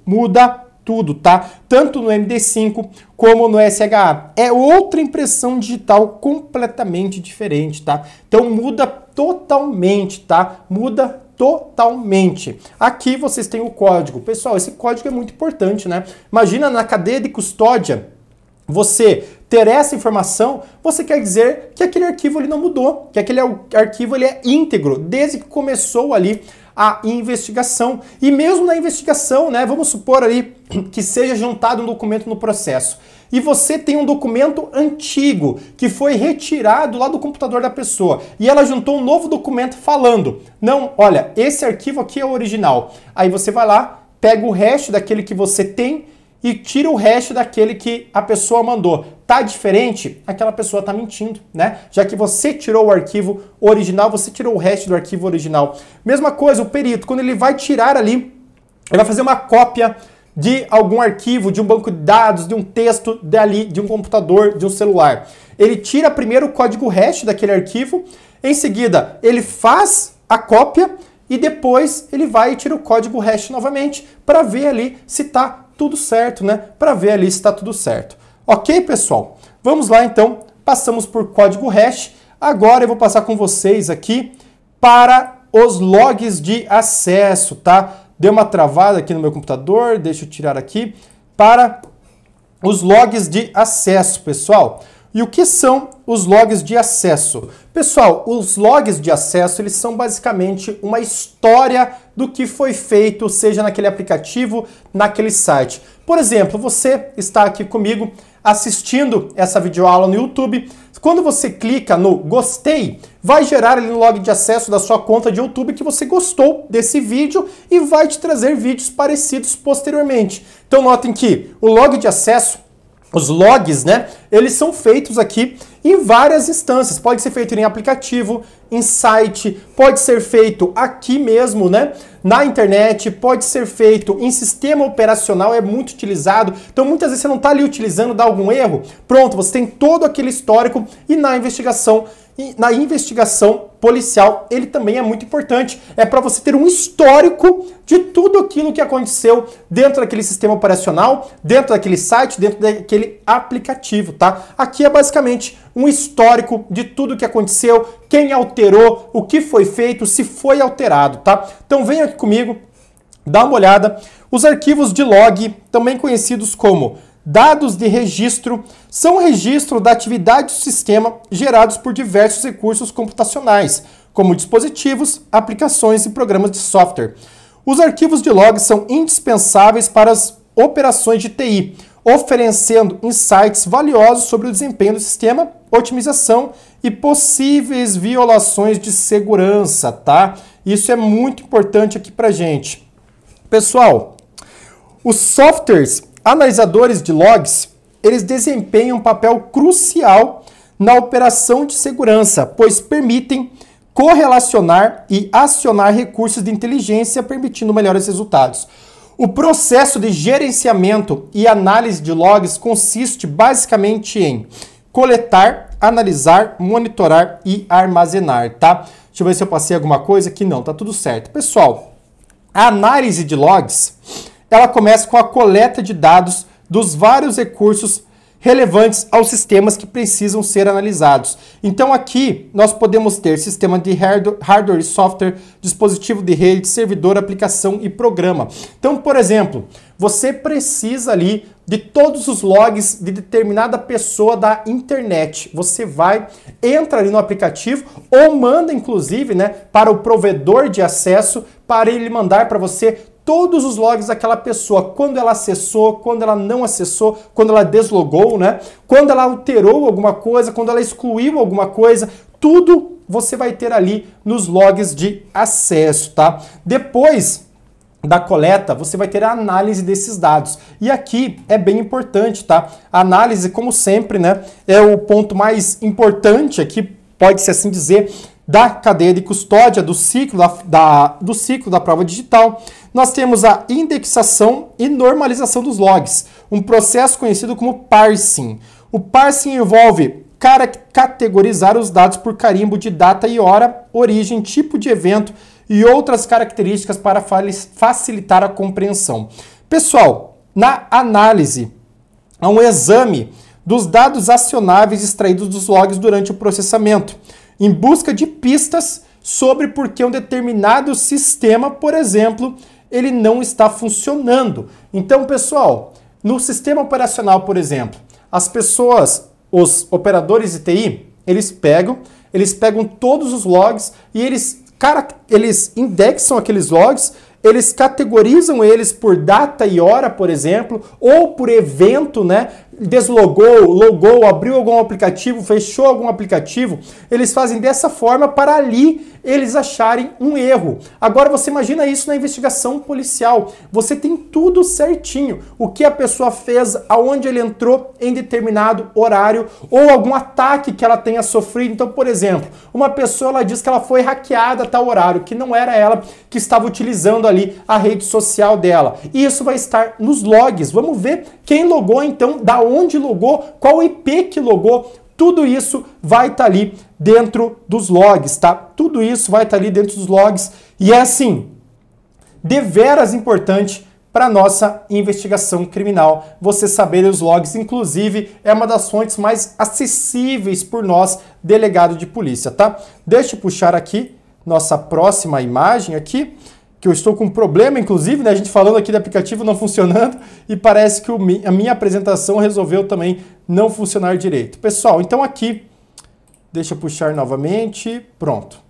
tá? Tanto no MD5 como no SHA. É outra impressão digital completamente diferente, tá? Então muda totalmente, tá? Muda totalmente. Aqui vocês têm o código. Pessoal, esse código é muito importante, né? Imagina na cadeia de custódia, você ter essa informação, você quer dizer que aquele arquivo ele não mudou, que aquele arquivo ele é íntegro, desde que começou ali a investigação. E mesmo na investigação, né, vamos supor ali que seja juntado um documento no processo, e você tem um documento antigo que foi retirado lá do computador da pessoa, e ela juntou um novo documento falando, não, olha, esse arquivo aqui é o original. Aí você vai lá, pega o hash daquele que você tem e tira o hash daquele que a pessoa mandou. Tá diferente? Aquela pessoa tá mentindo, né? Já que você tirou o arquivo original, você tirou o hash do arquivo original. Mesma coisa, o perito, quando ele vai tirar ali, ele vai fazer uma cópia de algum arquivo, de um banco de dados, de um texto dali, de um computador, de um celular. Ele tira primeiro o código hash daquele arquivo, em seguida ele faz a cópia e depois ele vai e tira o código hash novamente para ver ali se tá tudo certo, né? Para ver ali se está tudo certo. Ok, pessoal? Vamos lá, então. Passamos por código hash. Agora eu vou passar com vocês aqui para os logs de acesso, tá? Deu uma travada aqui no meu computador, deixa eu tirar aqui, para os logs de acesso, pessoal. E o que são os logs de acesso? Pessoal, os logs de acesso, eles são basicamente uma história do que foi feito, seja naquele aplicativo, naquele site. Por exemplo, você está aqui comigo assistindo essa videoaula no YouTube. Quando você clica no gostei, vai gerar ali no log de acesso da sua conta de YouTube que você gostou desse vídeo e vai te trazer vídeos parecidos posteriormente. Então notem que o log de acesso, os logs, né, eles são feitos aqui em várias instâncias. Pode ser feito em aplicativo, em site, pode ser feito aqui mesmo, né, na internet, pode ser feito em sistema operacional, é muito utilizado. Então muitas vezes você não está ali utilizando, dá algum erro, pronto, você tem todo aquele histórico e na investigação policial, ele também é muito importante. É para você ter um histórico de tudo aquilo que aconteceu dentro daquele sistema operacional, dentro daquele site, dentro daquele aplicativo, tá? Aqui é basicamente um histórico de tudo que aconteceu, quem alterou, o que foi feito, se foi alterado, tá? Então venha aqui comigo, dá uma olhada. Os arquivos de log, também conhecidos como dados de registro, são registro da atividade do sistema gerados por diversos recursos computacionais, como dispositivos, aplicações e programas de software. Os arquivos de log são indispensáveis para as operações de TI, oferecendo insights valiosos sobre o desempenho do sistema, otimização e possíveis violações de segurança, tá? Isso é muito importante aqui pra gente. Pessoal, os softwares analisadores de logs, eles desempenham um papel crucial na operação de segurança, pois permitem correlacionar e acionar recursos de inteligência, permitindo melhores resultados. O processo de gerenciamento e análise de logs consiste basicamente em coletar, analisar, monitorar e armazenar, tá? Deixa eu ver se eu passei alguma coisa aqui. Não, tá tudo certo. Pessoal, a análise de logs, ela começa com a coleta de dados dos vários recursos relevantes aos sistemas que precisam ser analisados. Então aqui nós podemos ter sistema de hardware e software, dispositivo de rede, servidor, aplicação e programa. Então, por exemplo, você precisa ali de todos os logs de determinada pessoa da internet. Você entra ali no aplicativo ou manda inclusive, né, para o provedor de acesso para ele mandar para você todos os logs daquela pessoa, quando ela acessou, quando ela não acessou, quando ela deslogou, né? Quando ela alterou alguma coisa, quando ela excluiu alguma coisa, tudo você vai ter ali nos logs de acesso, tá? Depois da coleta, você vai ter a análise desses dados. E aqui é bem importante, tá? A análise, como sempre, né, é o ponto mais importante aqui, pode-se assim dizer, da cadeia de custódia do ciclo da prova digital. Nós temos a indexação e normalização dos logs, um processo conhecido como parsing. O parsing envolve categorizar os dados por carimbo de data e hora, origem, tipo de evento e outras características para facilitar a compreensão. Pessoal, na análise, há um exame dos dados acionáveis extraídos dos logs durante o processamento, em busca de pistas sobre por que um determinado sistema, por exemplo, ele não está funcionando. Então, pessoal, no sistema operacional, por exemplo, as pessoas, os operadores de TI, eles pegam todos os logs e eles indexam aqueles logs, eles categorizam eles por data e hora, por exemplo, ou por evento, né? Deslogou, logou, abriu algum aplicativo, fechou algum aplicativo. Eles fazem dessa forma para ali eles acharem um erro. Agora você imagina isso na investigação policial. Você tem tudo certinho. O que a pessoa fez, aonde ele entrou em determinado horário ou algum ataque que ela tenha sofrido. Então, por exemplo, uma pessoa ela diz que ela foi hackeada a tal horário, que não era ela que estava utilizando ali a rede social dela. E isso vai estar nos logs. Vamos ver quem logou então, da onde logou, qual IP que logou. Tudo isso vai estar ali dentro dos logs, tá? Tudo isso vai estar ali dentro dos logs e é assim, deveras importante para a nossa investigação criminal. Você saber os logs, inclusive, é uma das fontes mais acessíveis por nós, delegado de polícia, tá? Deixa eu puxar aqui nossa próxima imagem aqui. que eu estou com um problema, inclusive, né? A gente falando aqui do aplicativo não funcionando e parece que a minha apresentação resolveu também não funcionar direito. Pessoal, então aqui, deixa eu puxar novamente, pronto.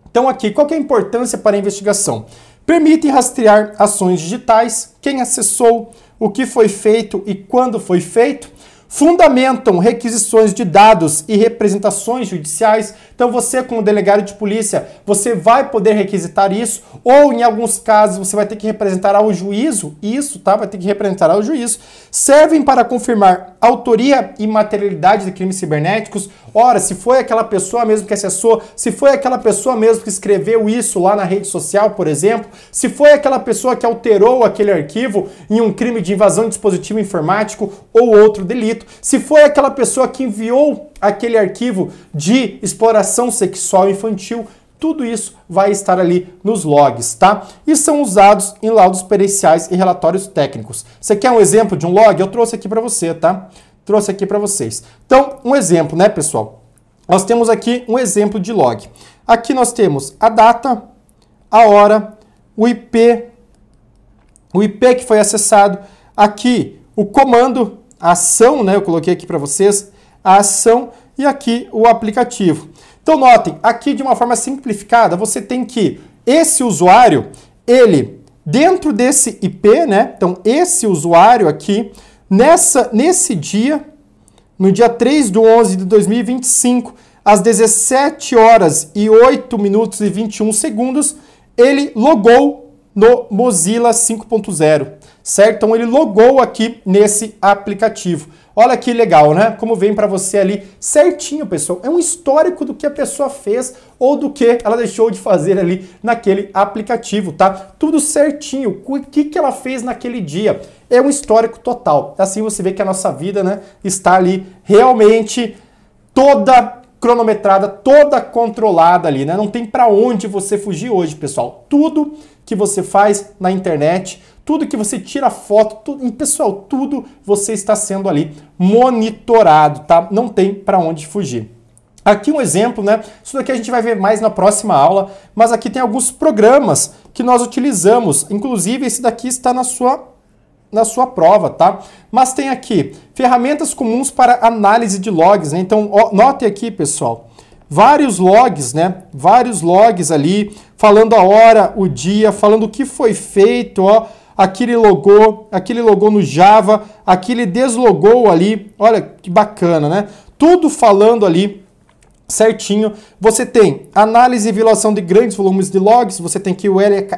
Então aqui, qual que é a importância para a investigação? Permite rastrear ações digitais, quem acessou, o que foi feito e quando foi feito. Fundamentam requisições de dados e representações judiciais. Então você, como delegado de polícia, você vai poder requisitar isso, ou em alguns casos você vai ter que representar ao juízo isso, tá? Vai ter que representar ao juízo. Servem para confirmar autoria e materialidade de crimes cibernéticos. Ora, se foi aquela pessoa mesmo que acessou, se foi aquela pessoa mesmo que escreveu isso lá na rede social, por exemplo, se foi aquela pessoa que alterou aquele arquivo em um crime de invasão de dispositivo informático ou outro delito, se foi aquela pessoa que enviou aquele arquivo de exploração sexual infantil, tudo isso vai estar ali nos logs, tá? E são usados em laudos periciais e relatórios técnicos. Você quer um exemplo de um log? Eu trouxe aqui para você, tá? Trouxe aqui para vocês. Então, um exemplo, né, pessoal? Nós temos aqui um exemplo de log. Aqui nós temos a data, a hora, o IP que foi acessado, aqui o comando, a ação, né? Eu coloquei aqui para vocês, a ação e aqui o aplicativo. Então notem, aqui de uma forma simplificada, você tem que esse usuário, ele dentro desse IP, né? Então esse usuário aqui, nesse dia, no dia 3/11/2025, às 17 horas e 8 minutos e 21 segundos, ele logou no Mozilla 5.0, certo? Então ele logou aqui nesse aplicativo. Olha que legal, né? Como vem para você ali certinho, pessoal. É um histórico do que a pessoa fez ou do que ela deixou de fazer ali naquele aplicativo, tá? Tudo certinho. O que ela fez naquele dia. É um histórico total. Assim você vê que a nossa vida, né, está ali realmente toda cronometrada, toda controlada ali, né? Não tem para onde você fugir hoje, pessoal. Tudo que você faz na internet, tudo que você tira foto, tudo, e pessoal, tudo você está sendo ali monitorado, tá? Não tem para onde fugir. Aqui um exemplo, né? Isso daqui a gente vai ver mais na próxima aula, mas aqui tem alguns programas que nós utilizamos, inclusive esse daqui está na sua prova, tá? Mas tem aqui ferramentas comuns para análise de logs, né? Então, note aqui, pessoal, vários logs, né? Vários logs ali, falando a hora, o dia, falando o que foi feito, ó. Aqui ele logou no Java, aqui ele deslogou ali, olha que bacana, né? Tudo falando ali certinho. Você tem análise e violação de grandes volumes de logs, você tem aqui o ELK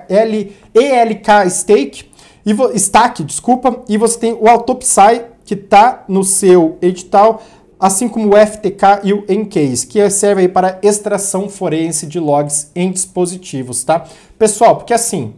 Stack, desculpa, e você tem o Autopsy, que está no seu edital, assim como o FTK e o Encase, que serve aí para extração forense de logs em dispositivos, tá? Pessoal, porque assim,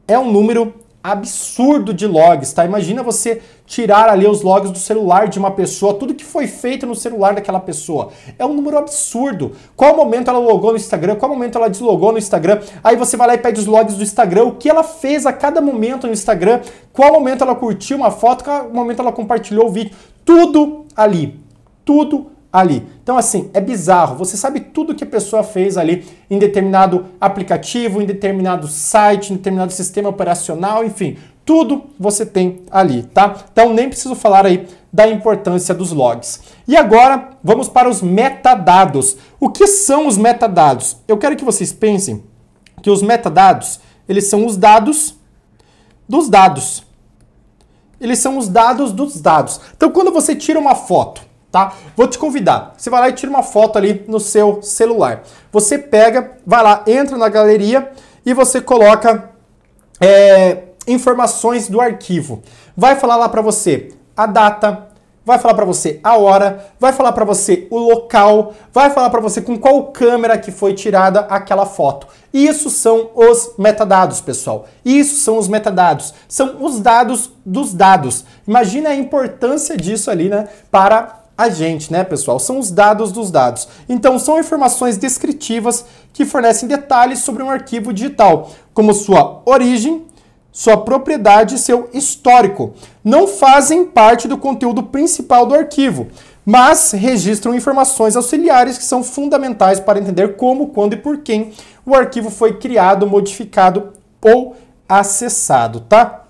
é um número absurdo de logs, tá? Imagina você tirar ali os logs do celular de uma pessoa, tudo que foi feito no celular daquela pessoa. É um número absurdo. Qual momento ela logou no Instagram, qual momento ela deslogou no Instagram, aí você vai lá e pede os logs do Instagram, o que ela fez a cada momento no Instagram, qual momento ela curtiu uma foto, qual momento ela compartilhou o vídeo, tudo ali. Tudo ali. Então, assim, é bizarro. Você sabe tudo que a pessoa fez ali em determinado aplicativo, em determinado site, em determinado sistema operacional, enfim, tudo você tem ali, tá? Então, nem preciso falar aí da importância dos logs. E agora, vamos para os metadados. O que são os metadados? Eu quero que vocês pensem que os metadados, eles são os dados dos dados. Eles são os dados dos dados. Então, quando você tira uma foto, tá? Vou te convidar. Você vai lá e tira uma foto ali no seu celular. Você pega, vai lá, entra na galeria e você coloca informações do arquivo. Vai falar lá para você a data, vai falar para você a hora, vai falar para você o local, vai falar para você com qual câmera que foi tirada aquela foto. Isso são os metadados, pessoal. Isso são os metadados. São os dados dos dados. Imagina a importância disso ali, né, para a gente, né, pessoal? São os dados dos dados. Então, são informações descritivas que fornecem detalhes sobre um arquivo digital, como sua origem, sua propriedade e seu histórico. Não fazem parte do conteúdo principal do arquivo, mas registram informações auxiliares que são fundamentais para entender como, quando e por quem o arquivo foi criado, modificado ou acessado, tá?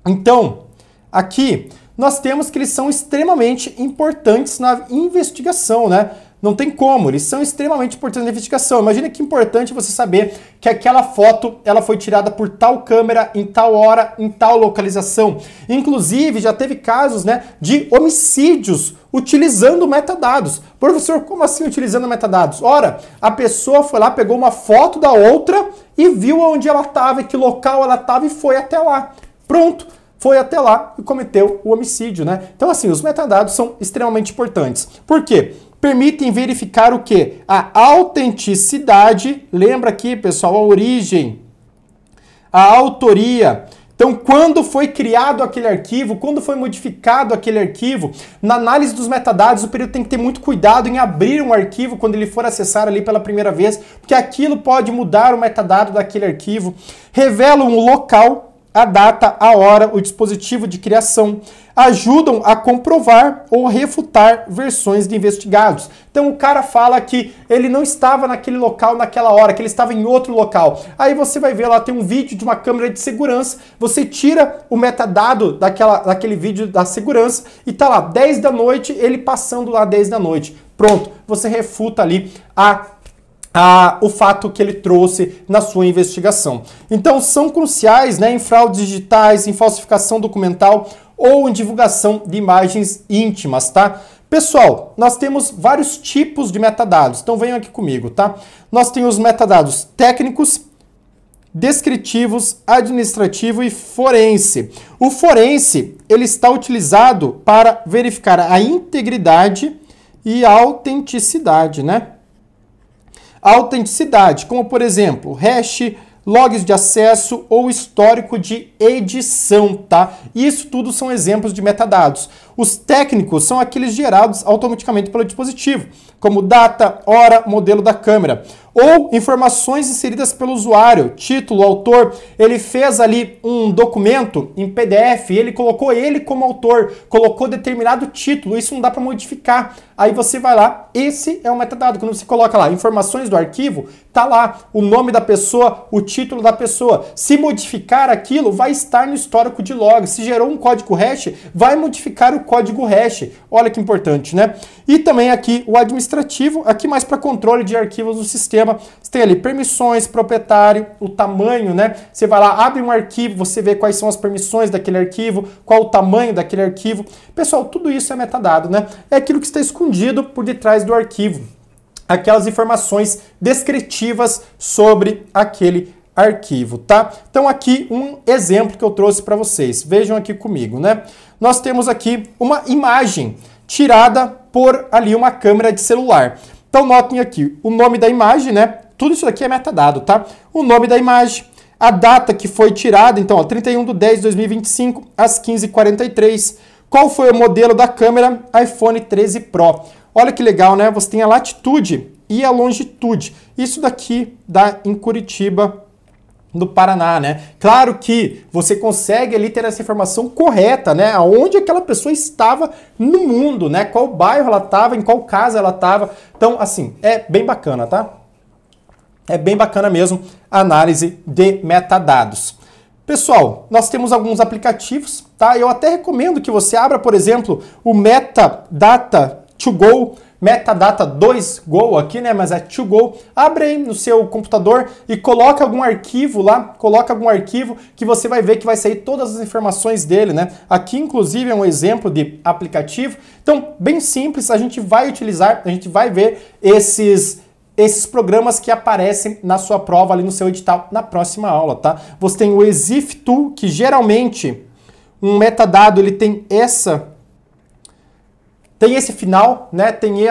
Então, aqui nós temos que eles são extremamente importantes na investigação, né? Não tem como, eles são extremamente importantes na investigação. Imagina que importante você saber que aquela foto ela foi tirada por tal câmera, em tal hora, em tal localização. Inclusive, já teve casos, né, de homicídios utilizando metadados. Professor, como assim utilizando metadados? Ora, a pessoa foi lá, pegou uma foto da outra e viu onde ela estava, que local ela estava e foi até lá. Pronto. Foi até lá e cometeu o homicídio, né? Então, assim, os metadados são extremamente importantes. Por quê? Permitem verificar o quê? A autenticidade, lembra aqui, pessoal, a origem, a autoria. Então, quando foi criado aquele arquivo, quando foi modificado aquele arquivo, na análise dos metadados, o período tem que ter muito cuidado em abrir um arquivo quando ele for acessar ali pela primeira vez, porque aquilo pode mudar o metadado daquele arquivo. Revela um local, a data, a hora, o dispositivo de criação, ajudam a comprovar ou refutar versões de investigados. Então o cara fala que ele não estava naquele local naquela hora, que ele estava em outro local. Aí você vai ver lá, tem um vídeo de uma câmera de segurança, você tira o metadado daquele vídeo da segurança e tá lá, 10 da noite, ele passando lá 10 da noite. Pronto, você refuta ali o fato que ele trouxe na sua investigação. Então são cruciais, né, em fraudes digitais, em falsificação documental ou em divulgação de imagens íntimas, tá? Pessoal, nós temos vários tipos de metadados, então venham aqui comigo, tá? Nós temos os metadados técnicos, descritivos, administrativo e forense. O forense, ele está utilizado para verificar a integridade e a autenticidade, né? A autenticidade, como por exemplo, hash, logs de acesso ou histórico de edição, tá? Isso tudo são exemplos de metadados. Os técnicos são aqueles gerados automaticamente pelo dispositivo, como data, hora, modelo da câmera, ou informações inseridas pelo usuário, título, autor. Ele fez ali um documento em PDF, ele colocou ele como autor, colocou determinado título, isso não dá para modificar. Aí você vai lá, esse é um metadado. Quando você coloca lá informações do arquivo, tá lá o nome da pessoa, o título da pessoa. Se modificar aquilo, vai estar no histórico de log. Se gerou um código hash, vai modificar o código hash. Olha que importante, né? E também aqui o administrativo, aqui mais para controle de arquivos do sistema. Você tem ali permissões, proprietário, o tamanho, né? Você vai lá, abre um arquivo, você vê quais são as permissões daquele arquivo, qual o tamanho daquele arquivo. Pessoal, tudo isso é metadado, né? É aquilo que está escondido por detrás do arquivo. Aquelas informações descritivas sobre aquele arquivo, tá? Então aqui um exemplo que eu trouxe para vocês. Vejam aqui comigo, né? Nós temos aqui uma imagem tirada por ali uma câmera de celular. Então notem aqui o nome da imagem, né? Tudo isso aqui é metadado, tá? O nome da imagem, a data que foi tirada, então, ó, 31/10/2025, às 15h43. Qual foi o modelo da câmera? iPhone 13 Pro. Olha que legal, né? Você tem a latitude e a longitude. Isso daqui dá em Curitiba, no Paraná, né? Claro que você consegue ali ter essa informação correta, né? Aonde aquela pessoa estava no mundo, né? Qual bairro ela estava, em qual casa ela estava. Então, assim, é bem bacana, tá? É bem bacana mesmo a análise de metadados. Pessoal, nós temos alguns aplicativos, tá? Eu até recomendo que você abra, por exemplo, o Metadata to Go, Metadata 2 Go aqui, né? Mas é to Go. Abre aí no seu computador e coloca algum arquivo lá, coloca algum arquivo que você vai ver que vai sair todas as informações dele, né? Aqui, inclusive, é um exemplo de aplicativo. Então, bem simples, a gente vai utilizar, a gente vai ver esses programas que aparecem na sua prova ali no seu edital na próxima aula, tá? Você tem o EXIF Tool, que geralmente um metadado ele tem esse final, né? Tem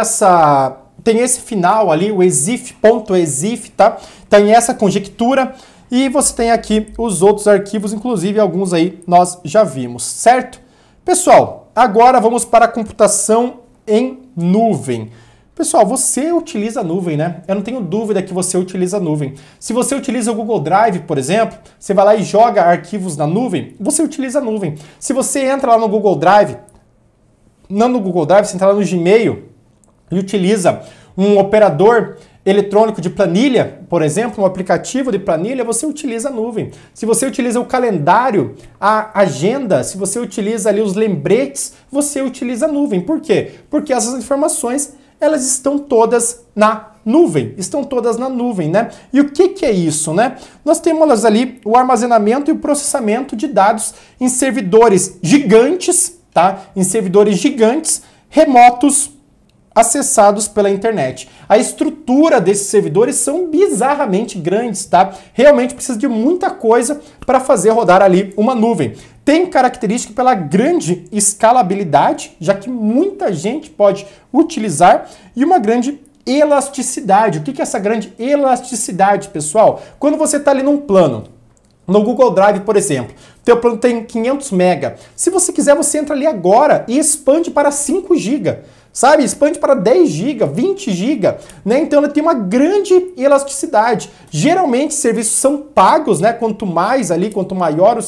esse final ali, o exif.exif, tá? Tem essa conjectura e você tem aqui os outros arquivos, inclusive alguns aí nós já vimos, certo? Pessoal, agora vamos para a computação em nuvem. Pessoal, você utiliza a nuvem, né? Eu não tenho dúvida que você utiliza a nuvem. Se você utiliza o Google Drive, por exemplo, você vai lá e joga arquivos na nuvem, você utiliza a nuvem. Se você entra lá no Google Drive, não no Google Drive, você entra lá no Gmail e utiliza um operador eletrônico de planilha, por exemplo, um aplicativo de planilha, você utiliza a nuvem. Se você utiliza o calendário, a agenda, se você utiliza ali os lembretes, você utiliza a nuvem. Por quê? Porque essas informações, elas estão todas na nuvem, né? E o que é isso, né? Nós temos ali o armazenamento e o processamento de dados em servidores gigantes, tá? Em servidores gigantes, remotos, acessados pela internet. A estrutura desses servidores são bizarramente grandes, tá? Realmente precisa de muita coisa para fazer rodar ali uma nuvem. Tem característica pela grande escalabilidade, já que muita gente pode utilizar, e uma grande elasticidade. O que é essa grande elasticidade, pessoal? Quando você está ali num plano, no Google Drive, por exemplo, teu plano tem 500 MB. Se você quiser, você entra ali agora e expande para 5 GB. Sabe? Expande para 10 GB, 20 GB, né? Então ele tem uma grande elasticidade. Geralmente serviços são pagos, né? Quanto mais ali, quanto maior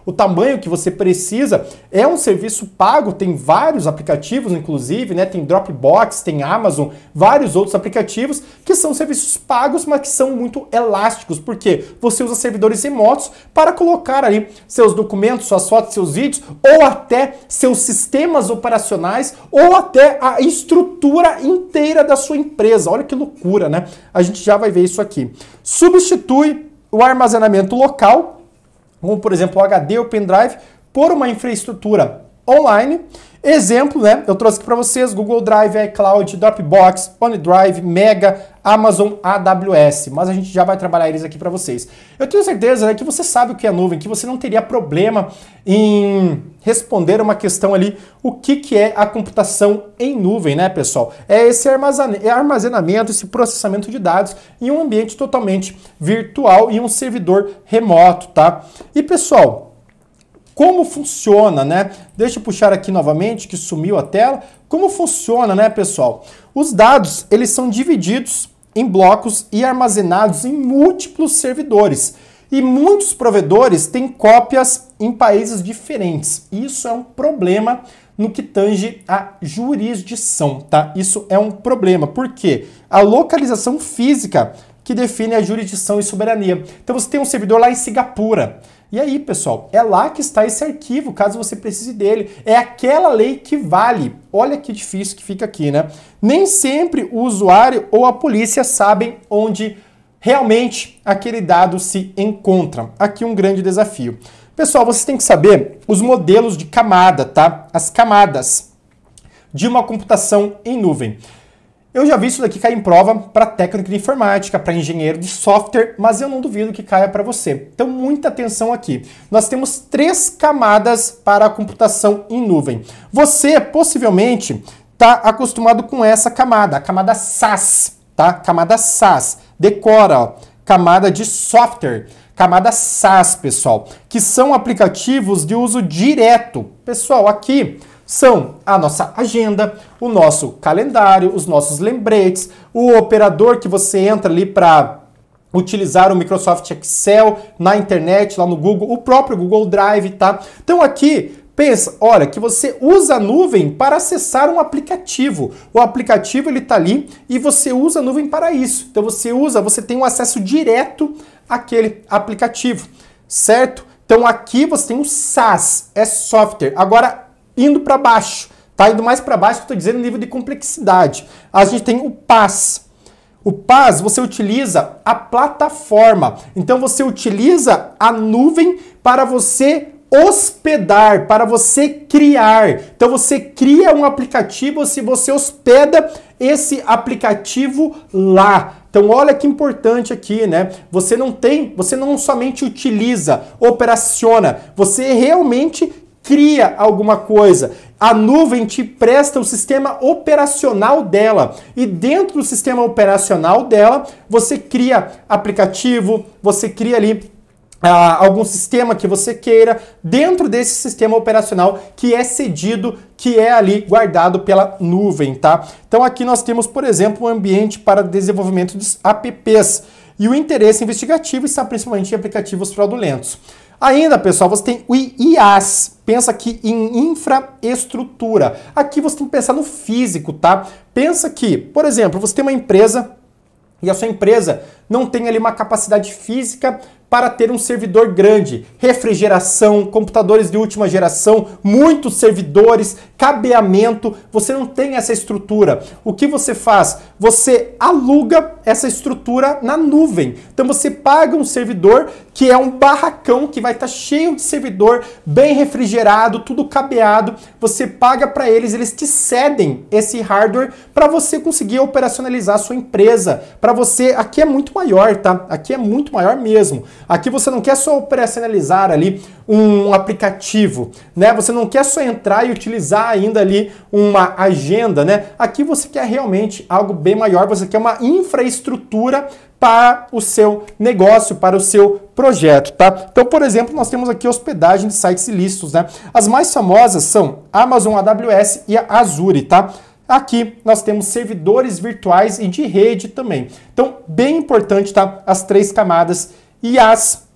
o tamanho que você precisa, é um serviço pago, tem vários aplicativos, inclusive, né? Tem Dropbox, tem Amazon, vários outros aplicativos que são serviços pagos, mas que são muito elásticos, porque você usa servidores remotos para colocar ali seus documentos, suas fotos, seus vídeos, ou até seus sistemas operacionais, ou até a estrutura inteira da sua empresa. Olha que loucura, né? A gente já vai ver isso aqui. Substitui o armazenamento local, como por exemplo o HD ou pendrive, por uma infraestrutura online. Exemplo, né? Eu trouxe aqui para vocês Google Drive, iCloud, Dropbox, OneDrive, Mega, Amazon, AWS, mas a gente já vai trabalhar eles aqui para vocês. Eu tenho certeza, né, que você sabe o que é nuvem, que você não teria problema em responder uma questão ali, o que é a computação em nuvem, né, pessoal? É esse armazenamento, esse processamento de dados em um ambiente totalmente virtual e um servidor remoto, tá? E, pessoal, como funciona, né? Deixa eu puxar aqui novamente, que sumiu a tela. Como funciona, né, pessoal? Os dados, eles são divididos em blocos e armazenados em múltiplos servidores. E muitos provedores têm cópias em países diferentes. Isso é um problema no que tange a jurisdição, tá? Isso é um problema, porque a localização física que define a jurisdição e soberania. Então você tem um servidor lá em Singapura. E aí, pessoal, é lá que está esse arquivo, caso você precise dele. É aquela lei que vale. Olha que difícil que fica aqui, né? Nem sempre o usuário ou a polícia sabem onde realmente aquele dado se encontra. Aqui um grande desafio. Pessoal, vocês têm que saber os modelos de camada, tá? As camadas de uma computação em nuvem. Eu já vi isso daqui cair em prova para técnico de informática, para engenheiro de software, mas eu não duvido que caia para você. Então, muita atenção aqui. Nós temos 3 camadas para a computação em nuvem. Você, possivelmente, está acostumado com essa camada, a camada SAS, tá? Camada SAS. Decora, ó. Camada de software. Camada SAS, pessoal, que são aplicativos de uso direto. Pessoal, aqui são a nossa agenda, o nosso calendário, os nossos lembretes, o operador que você entra ali para utilizar o Microsoft Excel na internet, lá no Google, o próprio Google Drive, tá? Então aqui, pensa, olha, que você usa a nuvem para acessar um aplicativo. O aplicativo, ele tá ali e você usa a nuvem para isso. Então você tem um acesso direto àquele aplicativo, certo? Então aqui você tem o SaaS, é software. Agora, indo para baixo, tá? Indo mais para baixo, que eu estou dizendo nível de complexidade. A gente tem o PaaS. O PaaS, você utiliza a plataforma. Então, você utiliza a nuvem para você hospedar, para você criar. Então, você cria um aplicativo, se você hospeda esse aplicativo lá. Então, olha que importante aqui, né? Você não somente utiliza, operaciona, você realmente cria alguma coisa. A nuvem te presta o sistema operacional dela. E dentro do sistema operacional dela, você cria aplicativo, você cria ali algum sistema que você queira dentro desse sistema operacional que é cedido, que é ali guardado pela nuvem, tá? Então aqui nós temos, por exemplo, um ambiente para desenvolvimento de apps. E o interesse investigativo está principalmente em aplicativos fraudulentos. Ainda, pessoal, você tem o IaaS. Pensa aqui em infraestrutura. Aqui você tem que pensar no físico, tá? Pensa que, por exemplo, você tem uma empresa e a sua empresa não tem ali uma capacidade física para ter um servidor grande, refrigeração, computadores de última geração, muitos servidores, cabeamento, você não tem essa estrutura. O que você faz? Você aluga essa estrutura na nuvem. Então você paga um servidor que é um barracão que vai estar cheio de servidor, bem refrigerado, tudo cabeado. Você paga para eles, eles te cedem esse hardware para você conseguir operacionalizar a sua empresa. Para você, aqui é muito maior, tá? Aqui é muito maior mesmo. Aqui você não quer só operacionalizar ali um aplicativo, né? Você não quer só entrar e utilizar ainda ali uma agenda, né? Aqui você quer realmente algo bem maior, você quer uma infraestrutura para o seu negócio, para o seu projeto, tá? Então, por exemplo, nós temos aqui hospedagem de sites ilícitos, né? As mais famosas são Amazon AWS e a Azure, tá? Aqui nós temos servidores virtuais e de rede também. Então, bem importante, tá? As três camadas IaaS,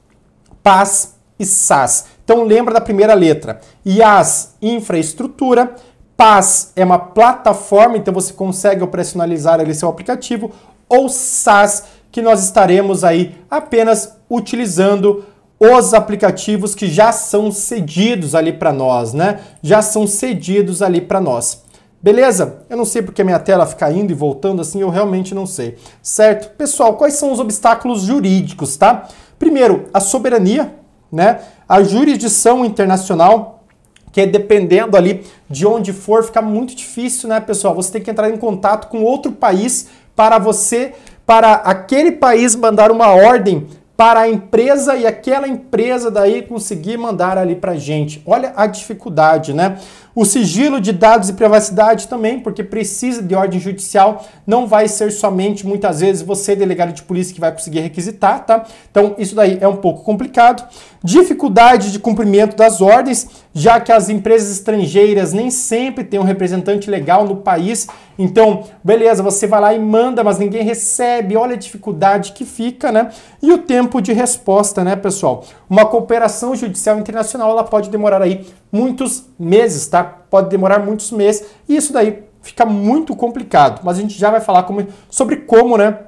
PaaS e SaaS. Então, lembra da primeira letra. IaaS, infraestrutura. PaaS é uma plataforma, então você consegue operacionalizar ali seu aplicativo. Ou SaaS, que nós estaremos aí apenas utilizando os aplicativos que já são cedidos ali para nós, né? Já são cedidos ali para nós. Beleza? Eu não sei porque a minha tela fica indo e voltando assim, eu realmente não sei. Certo? Pessoal, quais são os obstáculos jurídicos, tá? Primeiro, a soberania, né? A jurisdição internacional, que é dependendo ali de onde for, fica muito difícil, né, pessoal? Você tem que entrar em contato com outro país para aquele país mandar uma ordem para a empresa e aquela empresa daí conseguir mandar ali pra gente. Olha a dificuldade, né? O sigilo de dados e privacidade também, porque precisa de ordem judicial, não vai ser somente, muitas vezes, você, delegado de polícia, que vai conseguir requisitar, tá? Então, isso daí é um pouco complicado. Dificuldade de cumprimento das ordens, já que as empresas estrangeiras nem sempre têm um representante legal no país. Então, beleza, você vai lá e manda, mas ninguém recebe. Olha a dificuldade que fica, né? E o tempo de resposta, né, pessoal? Uma cooperação judicial internacional, ela pode demorar aí muitos meses, tá? Pode demorar muitos meses e isso daí fica muito complicado. Mas a gente já vai falar sobre como, né,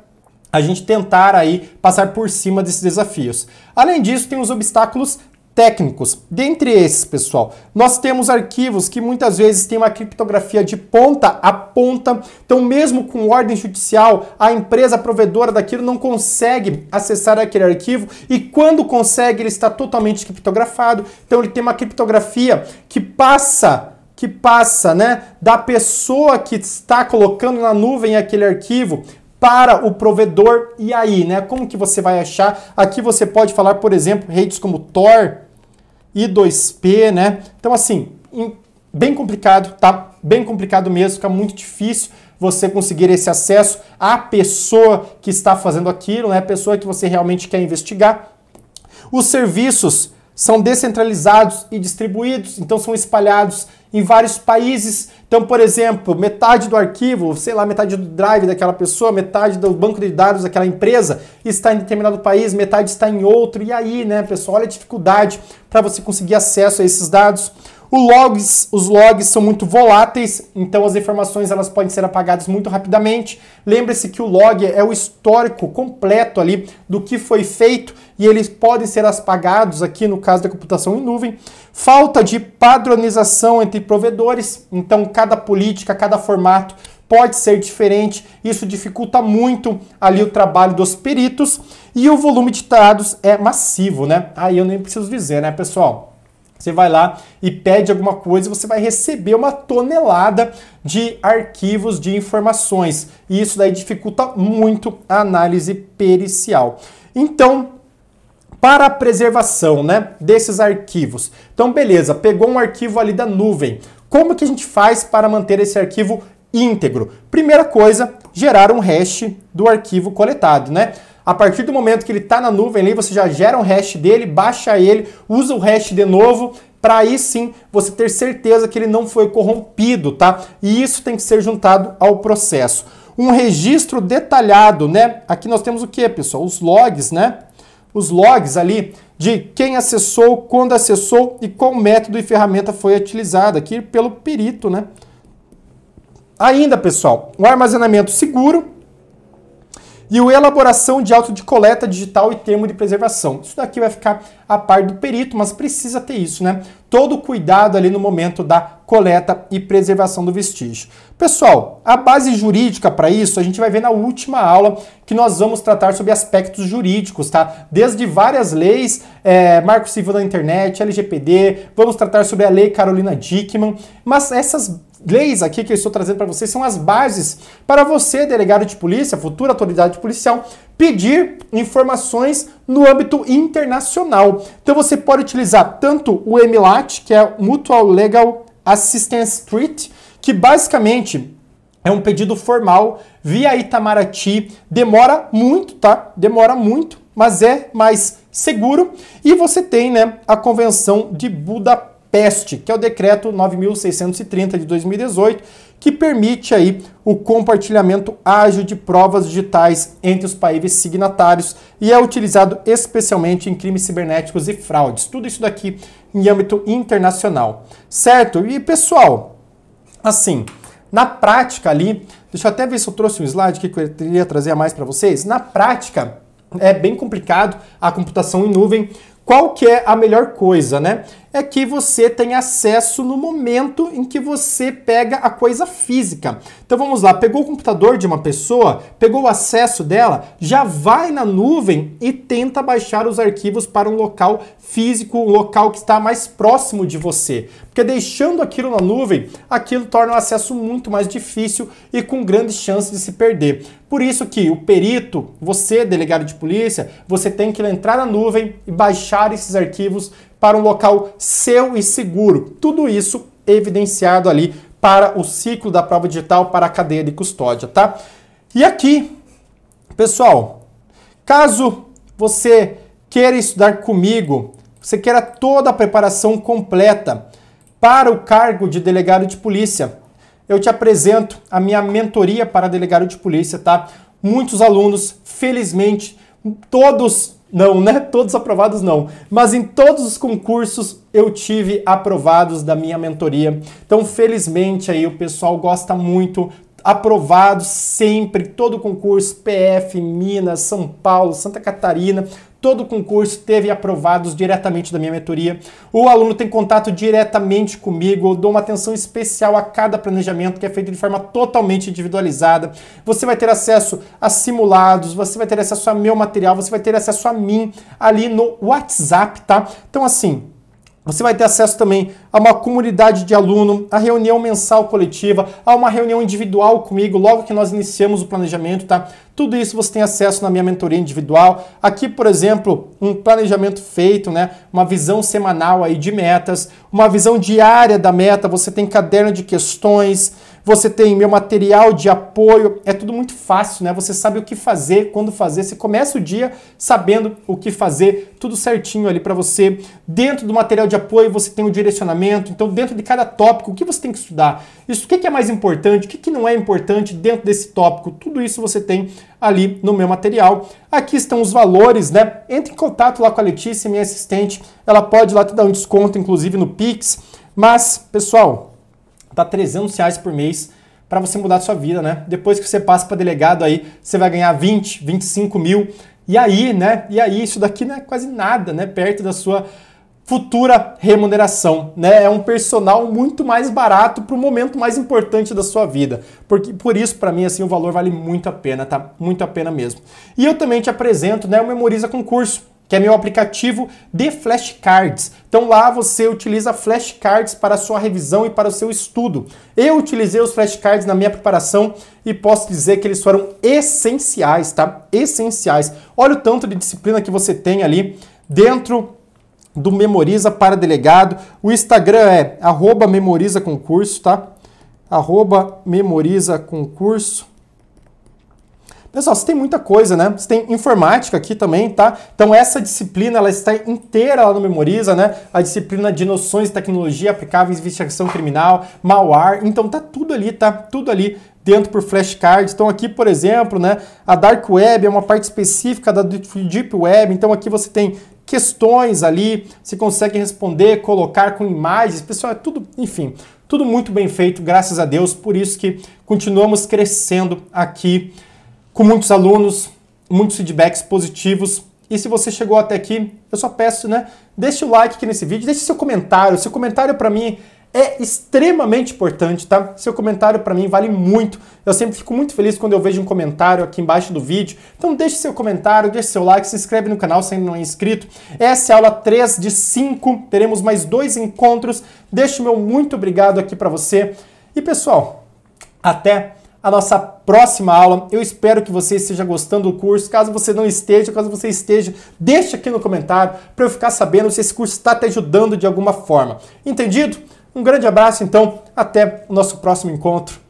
a gente tentar aí passar por cima desses desafios. Além disso, tem os obstáculos técnicos. Dentre esses, pessoal, nós temos arquivos que muitas vezes têm uma criptografia de ponta a ponta. Então, mesmo com ordem judicial, a empresa provedora daquilo não consegue acessar aquele arquivo e quando consegue, ele está totalmente criptografado. Então, ele tem uma criptografia que passa, né, da pessoa que está colocando na nuvem aquele arquivo para o provedor. E aí, né? Como que você vai achar? Aqui você pode falar, por exemplo, redes como Tor, I2P, né? Então, assim, bem complicado, tá? Bem complicado mesmo, fica muito difícil você conseguir esse acesso à pessoa que está fazendo aquilo, né? A pessoa que você realmente quer investigar. Os serviços são descentralizados e distribuídos, então são espalhados em vários países. Então, por exemplo, metade do arquivo, sei lá, metade do drive daquela pessoa, metade do banco de dados daquela empresa está em determinado país, metade está em outro. E aí, né, pessoal, olha a dificuldade para você conseguir acesso a esses dados. Os logs são muito voláteis, então as informações elas podem ser apagadas muito rapidamente. Lembre-se que o log é o histórico completo ali do que foi feito e eles podem ser apagados aqui no caso da computação em nuvem. Falta de padronização entre provedores, então cada política, cada formato pode ser diferente, isso dificulta muito ali o trabalho dos peritos e o volume de dados é massivo, né? Aí eu nem preciso dizer, né, pessoal? Você vai lá e pede alguma coisa e você vai receber uma tonelada de arquivos de informações. E isso daí dificulta muito a análise pericial. Então, para a preservação, né, desses arquivos. Então, beleza, pegou um arquivo ali da nuvem. Como que a gente faz para manter esse arquivo íntegro? Primeira coisa, gerar um hash do arquivo coletado, né? A partir do momento que ele está na nuvem ali, você já gera um hash dele, baixa ele, usa o hash de novo, para aí sim você ter certeza que ele não foi corrompido, tá? E isso tem que ser juntado ao processo. Um registro detalhado, né? Aqui nós temos o que, pessoal? Os logs, né? Os logs ali de quem acessou, quando acessou e qual método e ferramenta foi utilizada aqui pelo perito, né? Ainda, pessoal, um armazenamento seguro. E o elaboração de auto de coleta digital e termo de preservação. Isso daqui vai ficar a par do perito, mas precisa ter isso, né? Todo cuidado ali no momento da coleta e preservação do vestígio. Pessoal, a base jurídica para isso a gente vai ver na última aula, que nós vamos tratar sobre aspectos jurídicos, tá? Desde várias leis, Marco Civil da Internet, LGPD, vamos tratar sobre a Lei Carolina Dickmann, mas essas leis aqui que eu estou trazendo para vocês são as bases para você, delegado de polícia, futura autoridade policial, pedir informações no âmbito internacional. Então você pode utilizar tanto o MLAT, que é o Mutual Legal Assistance Treaty, que basicamente é um pedido formal via Itamaraty, demora muito, tá? Demora muito, mas é mais seguro. E você tem, né, a Convenção de Budapeste, que é o decreto 9.630 de 2018, que permite aí o compartilhamento ágil de provas digitais entre os países signatários e é utilizado especialmente em crimes cibernéticos e fraudes. Tudo isso daqui em âmbito internacional, certo? E pessoal, assim, na prática ali, deixa eu até ver se eu trouxe um slide que eu queria trazer a mais para vocês. Na prática, é bem complicado a computação em nuvem. Qual que é a melhor coisa, né? É que você tem acesso no momento em que você pega a coisa física. Então vamos lá, pegou o computador de uma pessoa, pegou o acesso dela, já vai na nuvem e tenta baixar os arquivos para um local físico, um local que está mais próximo de você. Porque deixando aquilo na nuvem, aquilo torna o acesso muito mais difícil e com grandes chances de se perder. Por isso que o perito, você, delegado de polícia, você tem que entrar na nuvem e baixar esses arquivos para um local seu e seguro. Tudo isso evidenciado ali para o ciclo da prova digital, para a cadeia de custódia, tá? E aqui, pessoal, caso você queira estudar comigo, você queira toda a preparação completa para o cargo de delegado de polícia, eu te apresento a minha mentoria para delegado de polícia, tá? Muitos alunos, felizmente, todos não, né? Todos aprovados não. Mas em todos os concursos eu tive aprovados da minha mentoria. Então, felizmente, aí o pessoal gosta muito. Aprovados sempre, todo concurso, PF, Minas, São Paulo, Santa Catarina, todo concurso teve aprovados diretamente da minha mentoria. O aluno tem contato diretamente comigo, eu dou uma atenção especial a cada planejamento que é feito de forma totalmente individualizada. Você vai ter acesso a simulados, você vai ter acesso a meu material, você vai ter acesso a mim ali no WhatsApp, tá? Então assim, você vai ter acesso também a uma comunidade de aluno, a reunião mensal coletiva, a uma reunião individual comigo logo que nós iniciamos o planejamento, tá? Tudo isso você tem acesso na minha mentoria individual. Aqui, por exemplo, um planejamento feito, né? Uma visão semanal aí de metas, uma visão diária da meta, você tem caderno de questões, você tem meu material de apoio, é tudo muito fácil, né? Você sabe o que fazer, quando fazer, você começa o dia sabendo o que fazer, tudo certinho ali para você. Dentro do material de apoio você tem o direcionamento, então dentro de cada tópico, o que você tem que estudar? Isso, o que é mais importante, o que não é importante dentro desse tópico, tudo isso você tem ali no meu material. Aqui estão os valores, né? Entre em contato lá com a Letícia, minha assistente, ela pode lá te dar um desconto, inclusive no Pix, mas, pessoal, tá R$300 por mês para você mudar a sua vida, né? Depois que você passa para delegado aí, você vai ganhar 20, 25 mil. E aí, né? E aí, isso daqui não é quase nada, né? Perto da sua futura remuneração, né? É um personal muito mais barato para o momento mais importante da sua vida. Por isso, para mim, assim, o valor vale muito a pena, tá? Muito a pena mesmo. E eu também te apresento, né, o Memoriza Concurso, que é meu aplicativo de flashcards. Então lá você utiliza flashcards para a sua revisão e para o seu estudo. Eu utilizei os flashcards na minha preparação e posso dizer que eles foram essenciais, tá? Essenciais. Olha o tanto de disciplina que você tem ali dentro do Memoriza para Delegado. O Instagram é @memorizaconcurso, tá? @memorizaconcurso. Pessoal, você tem muita coisa, né? Você tem informática aqui também, tá? Então essa disciplina, ela está inteira lá no Memoriza, né? A disciplina de noções de tecnologia aplicáveis em investigação criminal, malware. Então tá tudo ali, dentro por flashcards. Então aqui, por exemplo, né? A Dark Web é uma parte específica da Deep Web. Então aqui você tem questões ali, você consegue responder, colocar com imagens. Pessoal, é tudo, enfim, tudo muito bem feito, graças a Deus. Por isso que continuamos crescendo aqui com muitos alunos, muitos feedbacks positivos. E se você chegou até aqui, eu só peço, né? Deixe o like aqui nesse vídeo, deixe seu comentário. Seu comentário para mim é extremamente importante, tá? Seu comentário para mim vale muito. Eu sempre fico muito feliz quando eu vejo um comentário aqui embaixo do vídeo. Então deixe seu comentário, deixe seu like, se inscreve no canal se ainda não é inscrito. Essa é a aula 3 de 5. Teremos mais 2 encontros. Deixo o meu muito obrigado aqui para você. E pessoal, até a nossa próxima aula. Eu espero que você esteja gostando do curso. Caso você não esteja, caso você esteja, deixa aqui no comentário para eu ficar sabendo se esse curso está te ajudando de alguma forma. Entendido? Um grande abraço, então. Até o nosso próximo encontro.